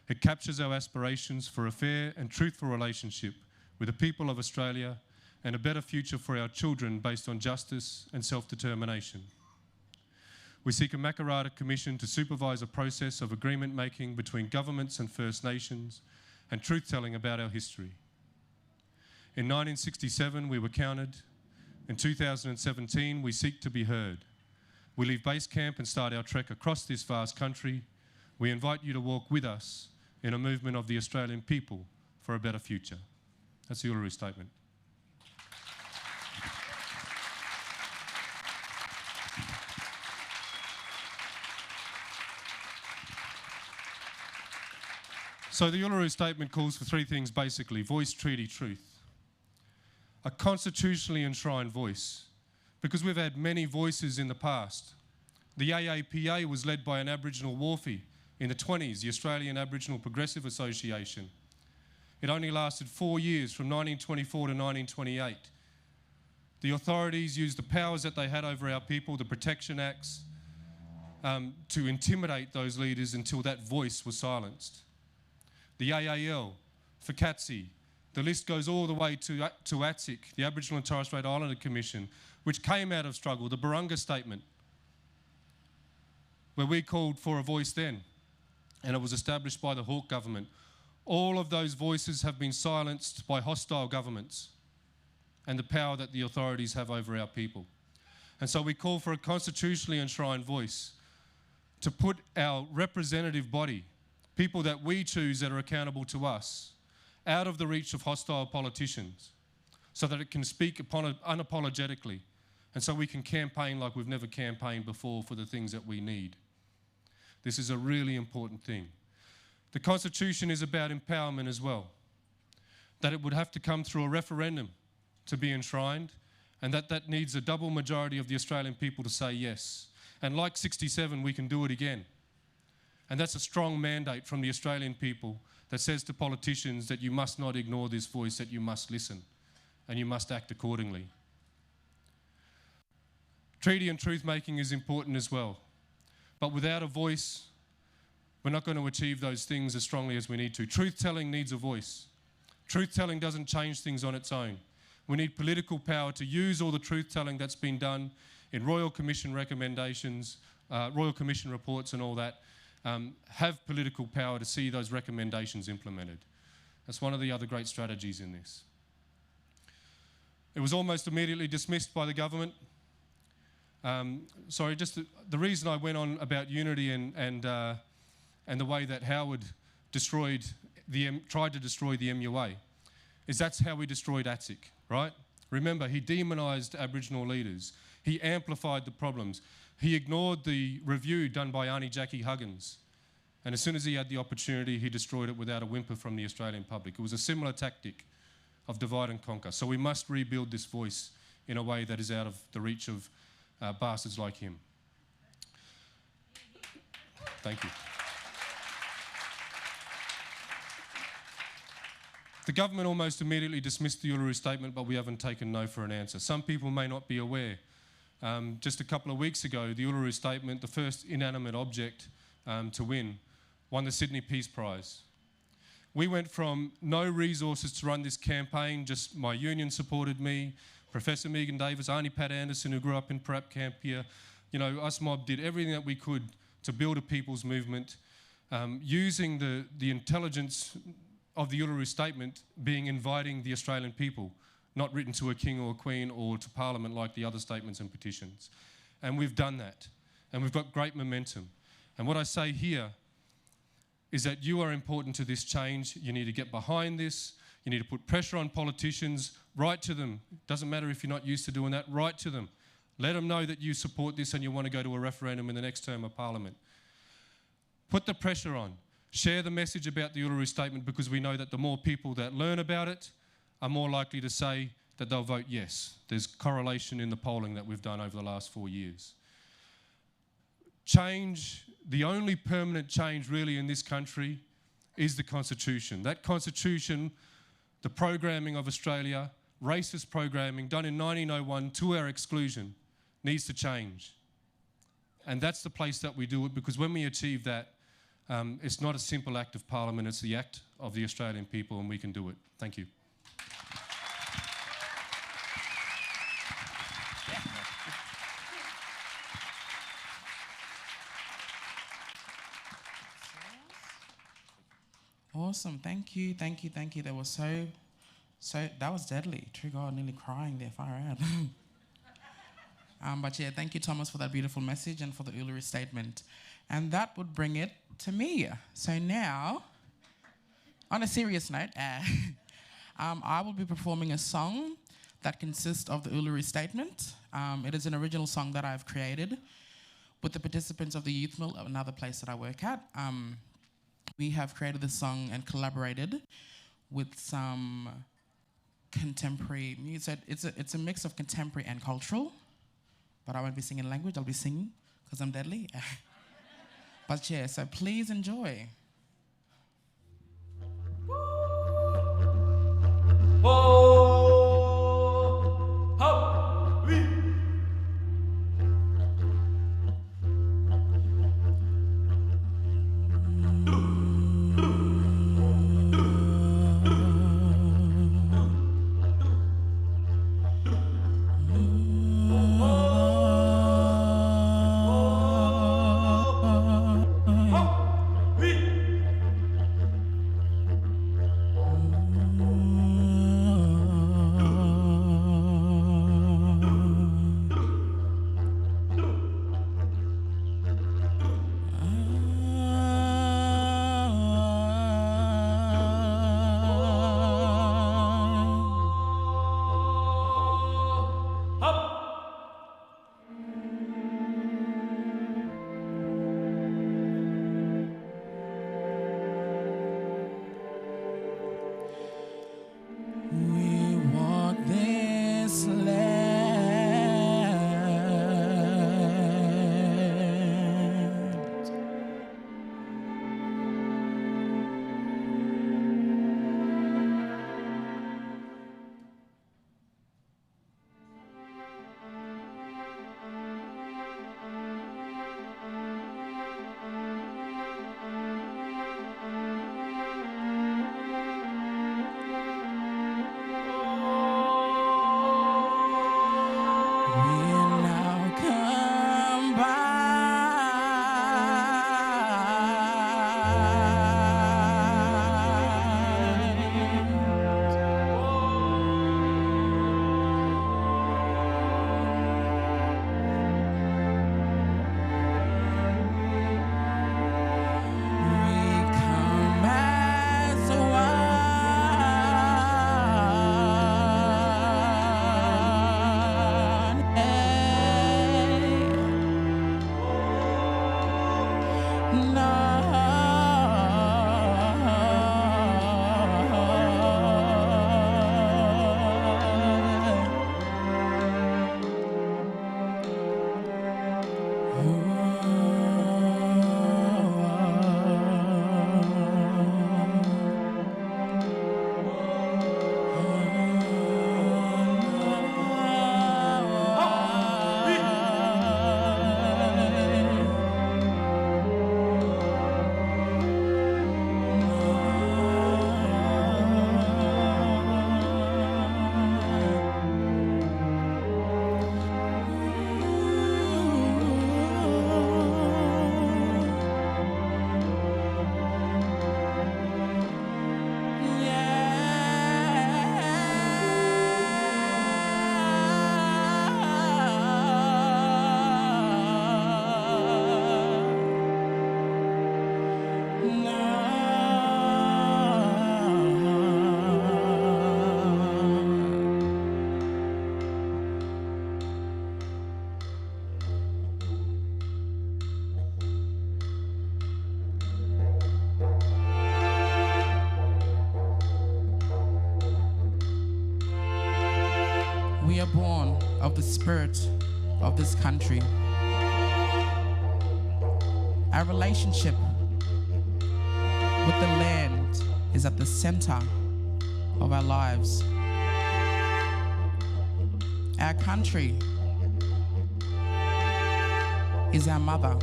It captures our aspirations for a fair and truthful relationship with the people of Australia and a better future for our children based on justice and self-determination. We seek a Makarrata Commission to supervise a process of agreement making between governments and First Nations and truth-telling about our history. In 1967, we were counted. In 2017, we seek to be heard. We leave base camp and start our trek across this vast country. We invite you to walk with us in a movement of the Australian people for a better future. That's the Uluru Statement. So the Uluru Statement calls for three things basically: voice, treaty, truth. A constitutionally enshrined voice, because we've had many voices in the past. The AAPA was led by an Aboriginal wharfie in the 1920s, the Australian Aboriginal Progressive Association. It only lasted 4 years, from 1924 to 1928. The authorities used the powers that they had over our people, the Protection Acts, to intimidate those leaders until that voice was silenced. The AAL, FCATSI, the list goes all the way to ATSIC, the Aboriginal and Torres Strait Islander Commission, which came out of struggle, the Barunga Statement, where we called for a voice then, and it was established by the Hawke government. All of those voices have been silenced by hostile governments and the power that the authorities have over our people. And so we call for a constitutionally enshrined voice to put our representative body, people that we choose that are accountable to us, out of the reach of hostile politicians, so that it can speak unapologetically, and so we can campaign like we've never campaigned before for the things that we need. This is a really important thing. The Constitution is about empowerment as well, that it would have to come through a referendum to be enshrined, and that needs a double majority of the Australian people to say yes. And like 67, we can do it again. And that's a strong mandate from the Australian people that says to politicians that you must not ignore this voice, that you must listen and you must act accordingly. Treaty and truth-making is important as well. But without a voice, we're not going to achieve those things as strongly as we need to. Truth-telling needs a voice. Truth-telling doesn't change things on its own. We need political power to use all the truth-telling that's been done in Royal Commission recommendations, Royal Commission reports and all that, have political power to see those recommendations implemented. That's one of the other great strategies in this. It was almost immediately dismissed by the government. The reason I went on about unity and the way that Howard tried to destroy the MUA is that's how we destroyed ATSIC, right? Remember, he demonised Aboriginal leaders. He amplified the problems. He ignored the review done by Auntie Jackie Huggins. And as soon as he had the opportunity, he destroyed it without a whimper from the Australian public. It was a similar tactic of divide and conquer. So we must rebuild this voice in a way that is out of the reach of bastards like him. Thank you. The government almost immediately dismissed the Uluru Statement, but we haven't taken no for an answer. Some people may not be aware. Just a couple of weeks ago, the Uluru Statement, the first inanimate object to win, won the Sydney Peace Prize. We went from no resources to run this campaign, just my union supported me, Professor Megan Davis, Auntie Pat Anderson, who grew up in prep camp here. You know, us mob did everything that we could to build a people's movement, using the intelligence of the Uluru Statement being inviting the Australian people, not written to a king or a queen or to Parliament like the other statements and petitions. And we've done that, and we've got great momentum. And what I say here is that you are important to this change. You need to get behind this. You need to put pressure on politicians. Write to them. Doesn't matter if you're not used to doing that. Write to them. Let them know that you support this and you want to go to a referendum in the next term of Parliament. Put the pressure on. Share the message about the Uluru Statement, because we know that the more people that learn about it are more likely to say that they'll vote yes. There's correlation in the polling that we've done over the last 4 years. Change, the only permanent change really in this country is the Constitution. That Constitution, the programming of Australia, racist programming done in 1901 to our exclusion, needs to change. And that's the place that we do it, because when we achieve that, it's not a simple act of Parliament, it's the act of the Australian people, and we can do it. Thank you. Awesome, thank you. That was that was deadly. True God, nearly crying there, far out. But yeah, thank you, Thomas, for that beautiful message and for the Uluru Statement. And that would bring it to me. So now, on a serious note, I will be performing a song that consists of the Uluru Statement. It is an original song that I've created with the participants of the Youth Mill, another place that I work at. We have created this song and collaborated with some contemporary music. It's a mix of contemporary and cultural, but I won't be singing language, I'll be singing because I'm deadly. But yeah, so please enjoy. of the spirit of this country. Our relationship with the land is at the center of our lives. Our country is our mother.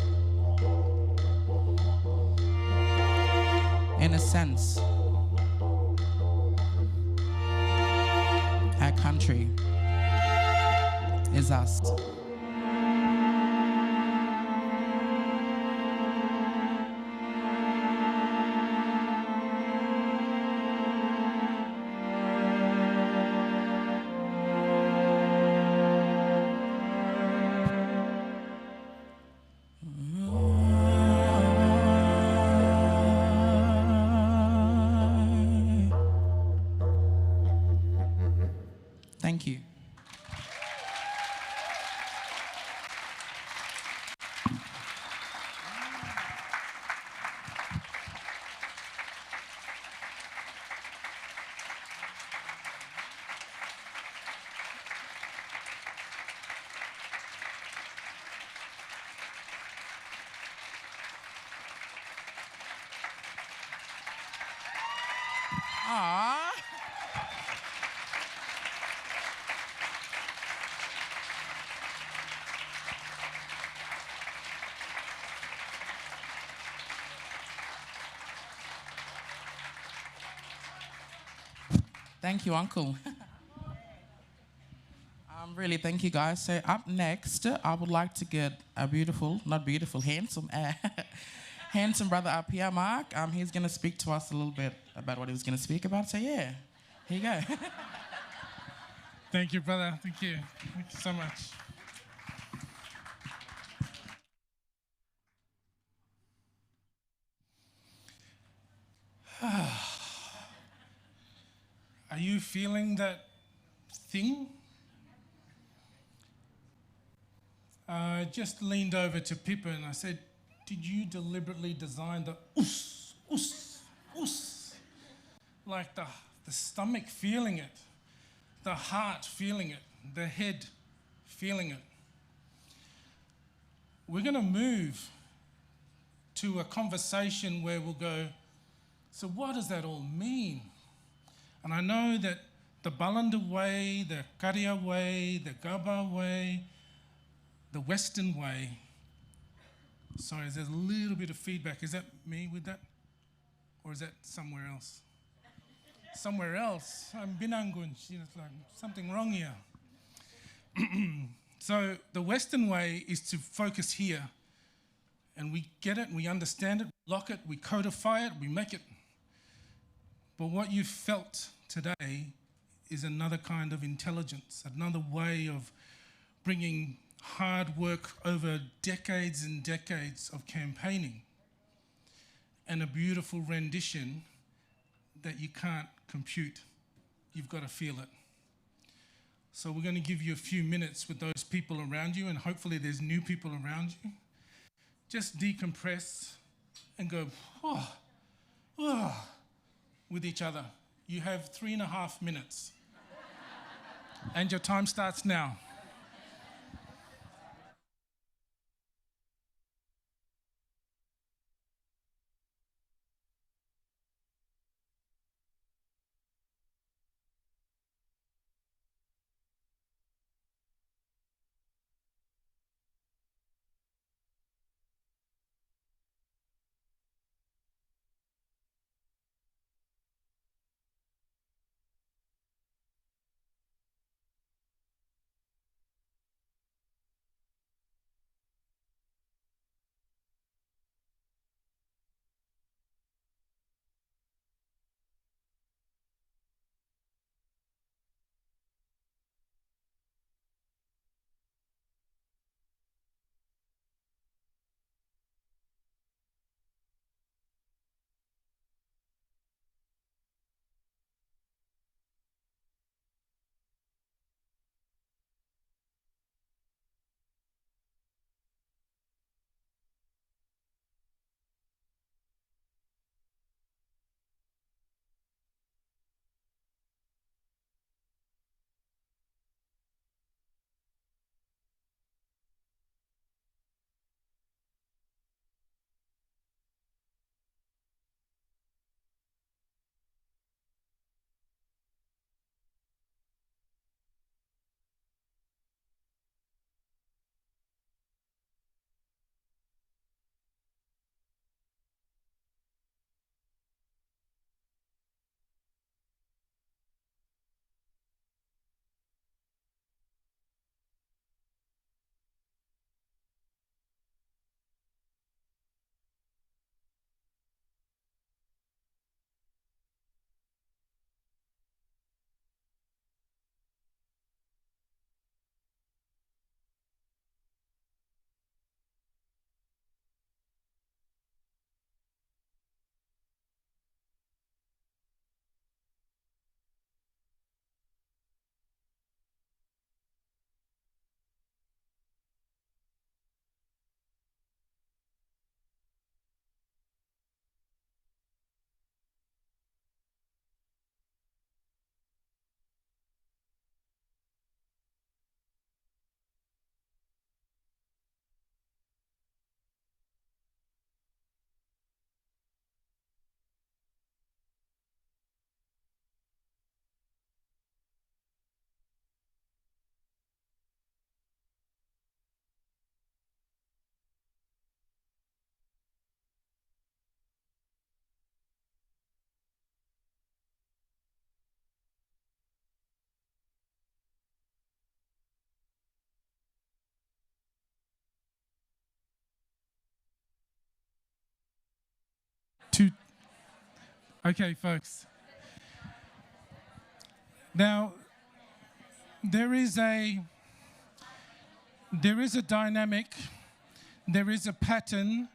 In a sense, our country is us. Thank you. Aww. Thank you, Uncle. Really, thank you, guys. So up next, I would like to get a handsome, handsome brother up here, Mark. He's going to speak to us a little bit about what he was going to speak about. So yeah, here you go. Thank you, brother. Thank you. Thank you so much. Are you feeling that thing? I just leaned over to Pippa and I said, did you deliberately design the oos, oos, oos? Like the stomach feeling it, the heart feeling it, the head feeling it. We're going to move to a conversation where we'll go, so what does that all mean? And I know that the Balanda way, the Karia way, the Gaba way, the Western way. Sorry, there's a little bit of feedback. Is that me with that? Or is that somewhere else? Somewhere else. I'm Binangun. It's like something wrong here. So the Western way is to focus here. And we get it, we understand it, lock it, we codify it, we make it. But what you felt today is another kind of intelligence, another way of bringing hard work over decades and decades of campaigning and a beautiful rendition that you can't compute. You've got to feel it. So we're going to give you a few minutes with those people around you, and hopefully there's new people around you. Just decompress and go, oh, oh, with each other. You have 3.5 minutes. And your time starts now. Okay, folks. Now, there is a dynamic, there is a pattern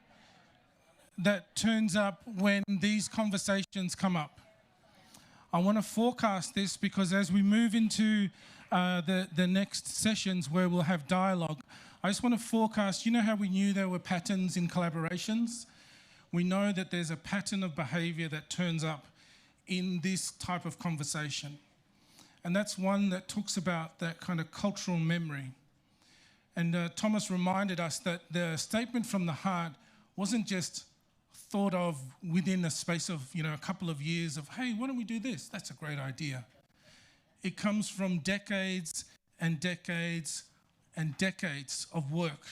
that turns up when these conversations come up. I want to forecast this because as we move into the next sessions where we'll have dialogue, I just want to forecast, you know how we knew there were patterns in collaborations? We know that there's a pattern of behavior that turns up in this type of conversation. And that's one that talks about that kind of cultural memory. And Thomas reminded us that the statement from the heart wasn't just thought of within a space of, a couple of years of, hey, why don't we do this? That's a great idea. It comes from decades and decades and decades of work,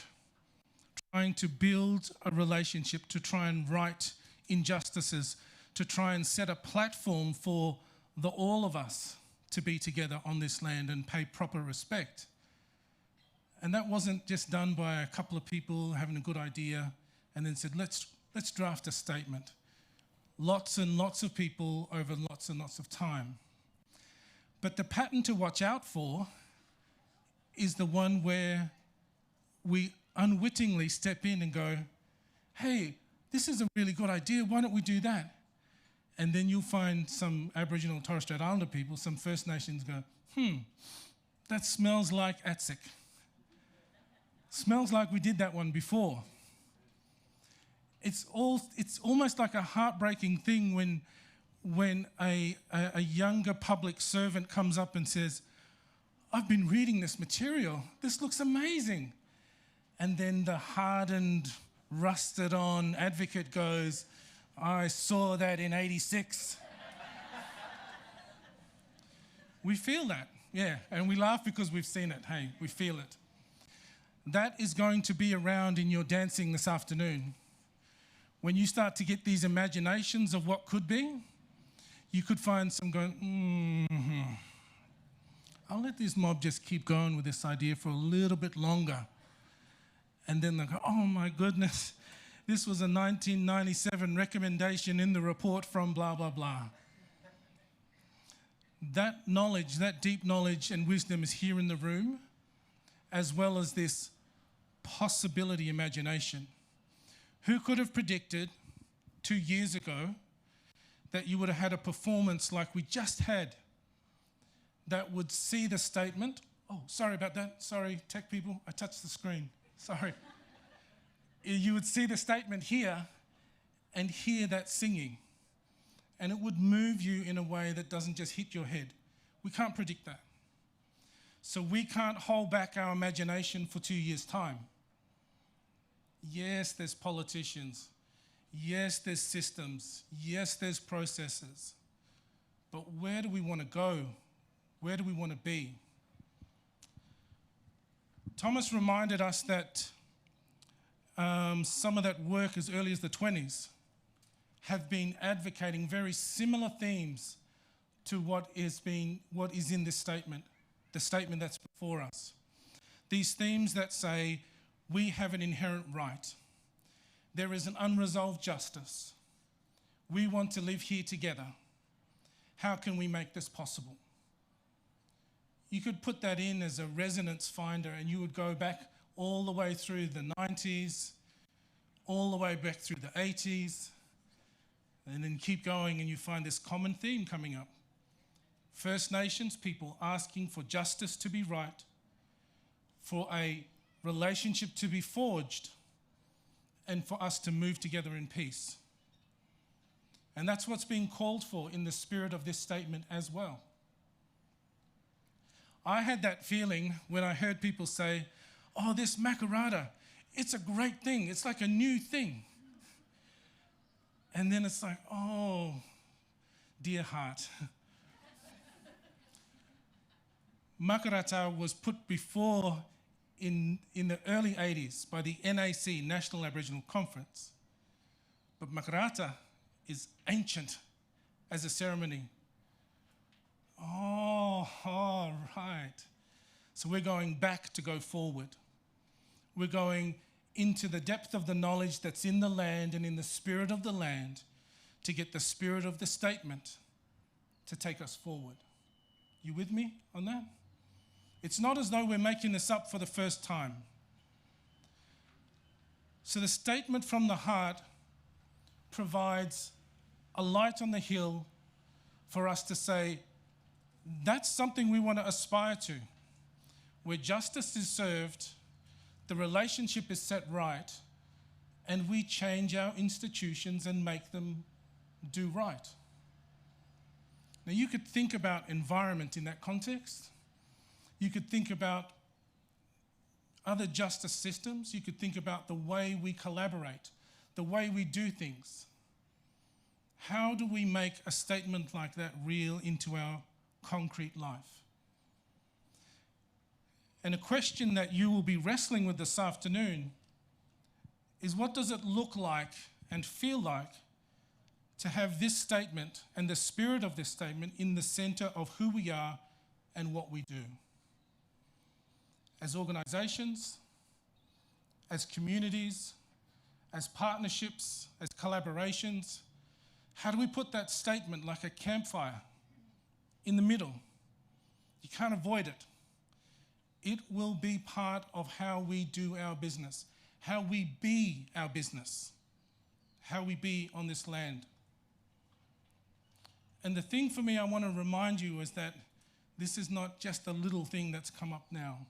trying to build a relationship, to try and right injustices, to try and set a platform for all of us to be together on this land and pay proper respect. And that wasn't just done by a couple of people having a good idea and then said, let's draft a statement. Lots and lots of people over lots and lots of time. But the pattern to watch out for is the one where we unwittingly step in and go, hey, this is a really good idea, why don't we do that? And then you'll find some Aboriginal and Torres Strait Islander people, some First Nations go, that smells like ATSIC. Smells like we did that one before. It's almost like a heartbreaking thing when a younger public servant comes up and says, I've been reading this material, this looks amazing. And then the hardened, rusted on advocate goes, I saw that in '86. We feel that, yeah, and we laugh because we've seen it, hey, we feel it. That is going to be around in your dancing this afternoon. When you start to get these imaginations of what could be, you could find some going, I'll let this mob just keep going with this idea for a little bit longer. And then they go, oh my goodness, this was a 1997 recommendation in the report from blah, blah, blah. That knowledge, that deep knowledge and wisdom is here in the room, as well as this possibility imagination. Who could have predicted 2 years ago that you would have had a performance like we just had that would see the statement? Oh, sorry about that. Sorry, tech people, I touched the screen. Sorry. You would see the statement here and hear that singing. And it would move you in a way that doesn't just hit your head. We can't predict that. So we can't hold back our imagination for 2 years' time. Yes, there's politicians. Yes, there's systems. Yes, there's processes. But where do we want to go? Where do we want to be? Thomas reminded us that some of that work as early as the 20s have been advocating very similar themes to what is in this statement, the statement that's before us. These themes that say, we have an inherent right. There is an unresolved justice. We want to live here together. How can we make this possible? You could put that in as a resonance finder and you would go back all the way through the 90s, all the way back through the 80s, and then keep going and you find this common theme coming up. First Nations people asking for justice to be right, for a relationship to be forged, and for us to move together in peace. And that's what's being called for in the spirit of this statement as well. I had that feeling when I heard people say, oh, this Makarrata, it's a great thing. It's like a new thing. And then it's like, oh, dear heart. Makarrata was put before in the early 80s by the NAC, National Aboriginal Conference. But Makarrata is ancient as a ceremony. Oh, all right. So we're going back to go forward. We're going into the depth of the knowledge that's in the land and in the spirit of the land to get the spirit of the statement to take us forward. You with me on that? It's not as though we're making this up for the first time. So the statement from the heart provides a light on the hill for us to say, that's something we want to aspire to, where justice is served, the relationship is set right, and we change our institutions and make them do right. Now, you could think about environment in that context. You could think about other justice systems. You could think about the way we collaborate, the way we do things. How do we make a statement like that real into our concrete life? And a question that you will be wrestling with this afternoon is, what does it look like and feel like to have this statement and the spirit of this statement in the centre of who we are and what we do? As organisations, as communities, as partnerships, as collaborations, how do we put that statement like a campfire in the middle? You can't avoid it. It will be part of how we do our business, how we be our business, how we be on this land. And the thing for me I want to remind you is that this is not just a little thing that's come up now.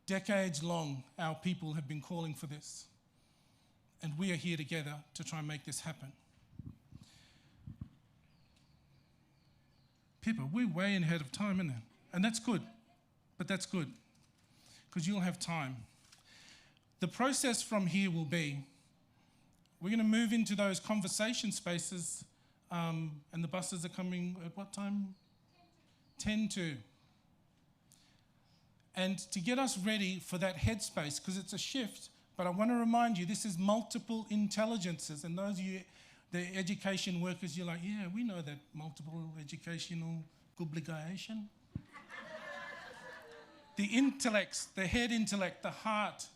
Decades long, our people have been calling for this. And we are here together to try and make this happen. Pippa, we're way ahead of time, isn't it? And that's good. But that's good, because you'll have time. The process from here will be, we're going to move into those conversation spaces, and the buses are coming at what time? 10 to. And to get us ready for that headspace, because it's a shift, but I want to remind you, this is multiple intelligences. And those of you, the education workers, you're like, yeah, we know that multiple educational gobligation. The intellects, the head intellect, the heart,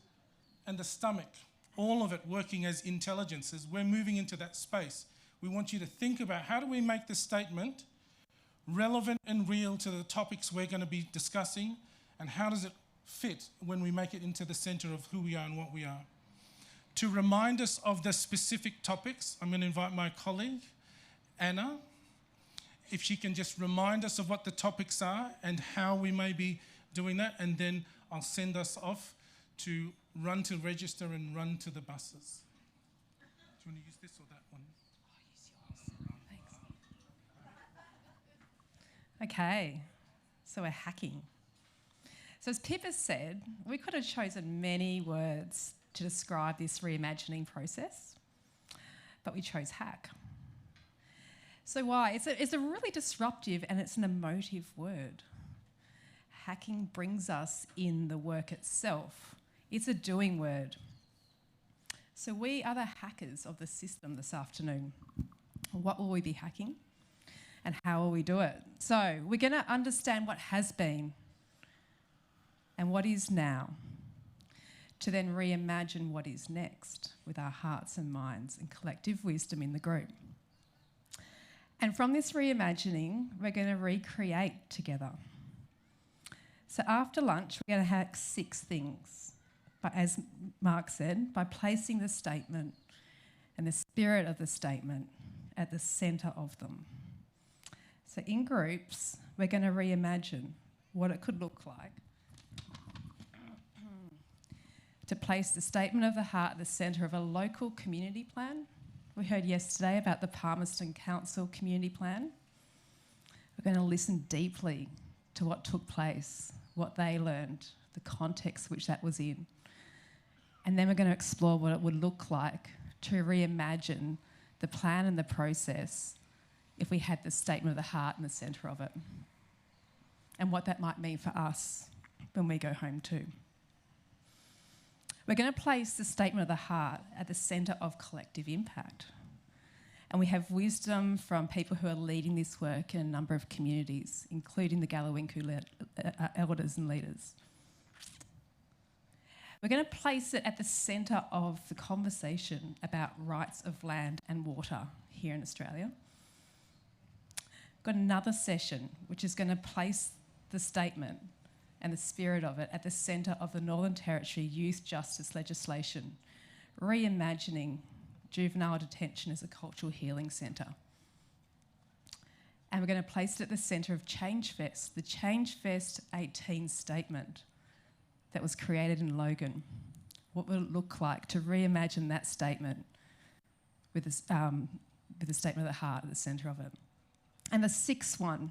and the stomach, all of it working as intelligences. We're moving into that space. We want you to think about, how do we make this statement relevant and real to the topics we're going to be discussing, and how does it fit when we make it into the centre of who we are and what we are? To remind us of the specific topics, I'm going to invite my colleague, Anna, if she can just remind us of what the topics are and how we may be doing that, and then I'll send us off to run to register and run to the buses. Do you want to use this or that one? Okay, so we're hacking. So as Pippa said, we could have chosen many words to describe this reimagining process, but we chose hack. So why? It's a really disruptive and it's an emotive word. Hacking brings us in the work itself. It's a doing word. So we are the hackers of the system this afternoon. What will we be hacking? And how will we do it? So we're going to understand what has been and what is now, to then reimagine what is next with our hearts and minds and collective wisdom in the group. And from this reimagining, we're going to recreate together. So after lunch, we're going to hack 6 things. But as Mark said, by placing the statement and the spirit of the statement at the centre of them. So in groups, we're going to reimagine what it could look like to place the statement of the heart at the centre of a local community plan. We heard yesterday about the Palmerston Council community plan. We're going to listen deeply to what took place, what they learned, the context which that was in. And then we're going to explore what it would look like to reimagine the plan and the process if we had the statement of the heart in the centre of it, and what that might mean for us when we go home too. We're going to place the statement of the heart at the centre of collective impact. And we have wisdom from people who are leading this work in a number of communities, including the Galawinku elders and leaders. We're going to place it at the centre of the conversation about rights of land and water here in Australia. Got another session which is going to place the statement and the spirit of it at the centre of the Northern Territory youth justice legislation, reimagining juvenile detention as a cultural healing centre. And we're going to place it at the centre of ChangeFest, the ChangeFest18 statement that was created in Logan. What will it look like to reimagine that statement with the statement of the heart at the centre of it? And the sixth one,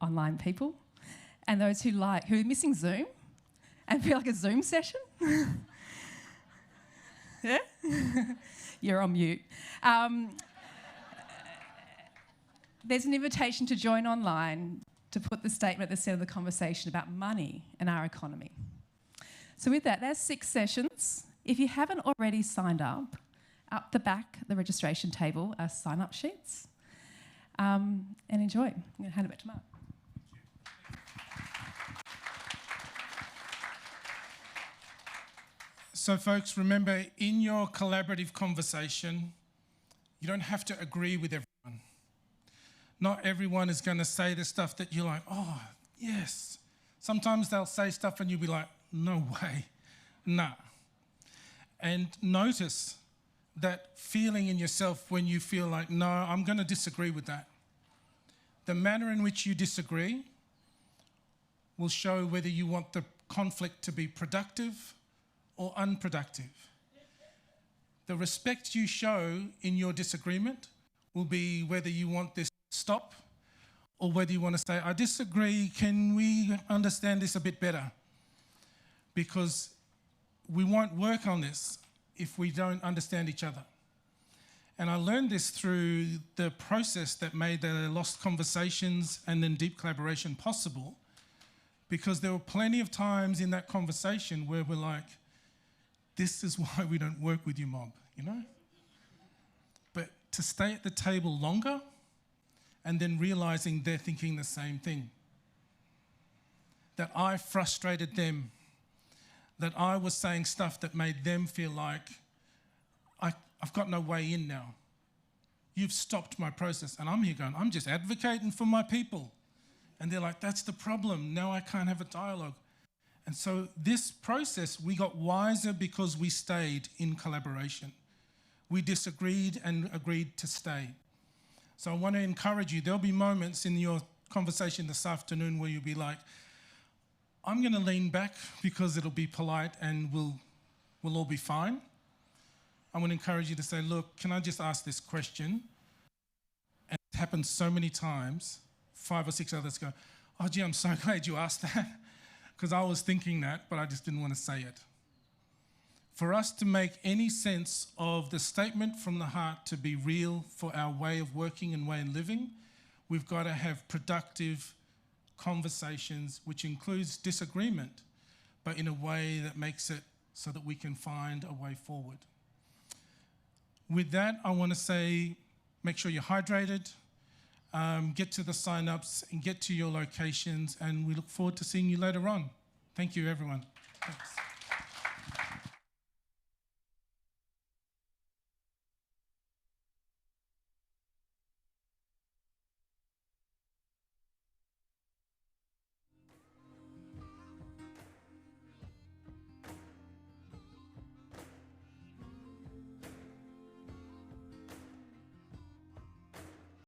online people, and those who are missing Zoom and feel like a Zoom session. Yeah? You're on mute. There's an invitation to join online to put the statement at the centre of the conversation about money and our economy. So with that, there's 6 sessions. If you haven't already signed up the back, the registration table, are sign-up sheets. And enjoy. I'm going to hand it back to Mark. So folks, remember, in your collaborative conversation, you don't have to agree with everyone. Not everyone is going to say the stuff that you're like, oh, yes. Sometimes they'll say stuff and you'll be like, no way, nah. And notice that feeling in yourself when you feel like, no, I'm going to disagree with that. The manner in which you disagree will show whether you want the conflict to be productive or unproductive. The respect you show in your disagreement will be whether you want this to stop or whether you want to say, I disagree, can we understand this a bit better? Because we won't work on this if we don't understand each other. And I learned this through the process that made the Lost Conversations and then Deep Collaboration possible, because there were plenty of times in that conversation where we're like, this is why we don't work with you, mob, you know? But to stay at the table longer and then realising they're thinking the same thing, that I frustrated them, that I was saying stuff that made them feel like I've got no way in now. You've stopped my process. And I'm here going, I'm just advocating for my people. And they're like, that's the problem. Now I can't have a dialogue. And so this process, we got wiser because we stayed in collaboration. We disagreed and agreed to stay. So I want to encourage you, there'll be moments in your conversation this afternoon where you'll be like, I'm going to lean back because it'll be polite and we'll all be fine. I want to encourage you to say, look, can I just ask this question? And it happens so many times, 5 or 6 others go, oh, gee, I'm so glad you asked that, because I was thinking that, but I just didn't want to say it. For us to make any sense of the statement from the heart to be real for our way of working and way of living, we've got to have productive conversations, which includes disagreement, but in a way that makes it so that we can find a way forward. With that, I want to say, make sure you're hydrated, get to the sign-ups and get to your locations, and we look forward to seeing you later on. Thank you, everyone. Thanks.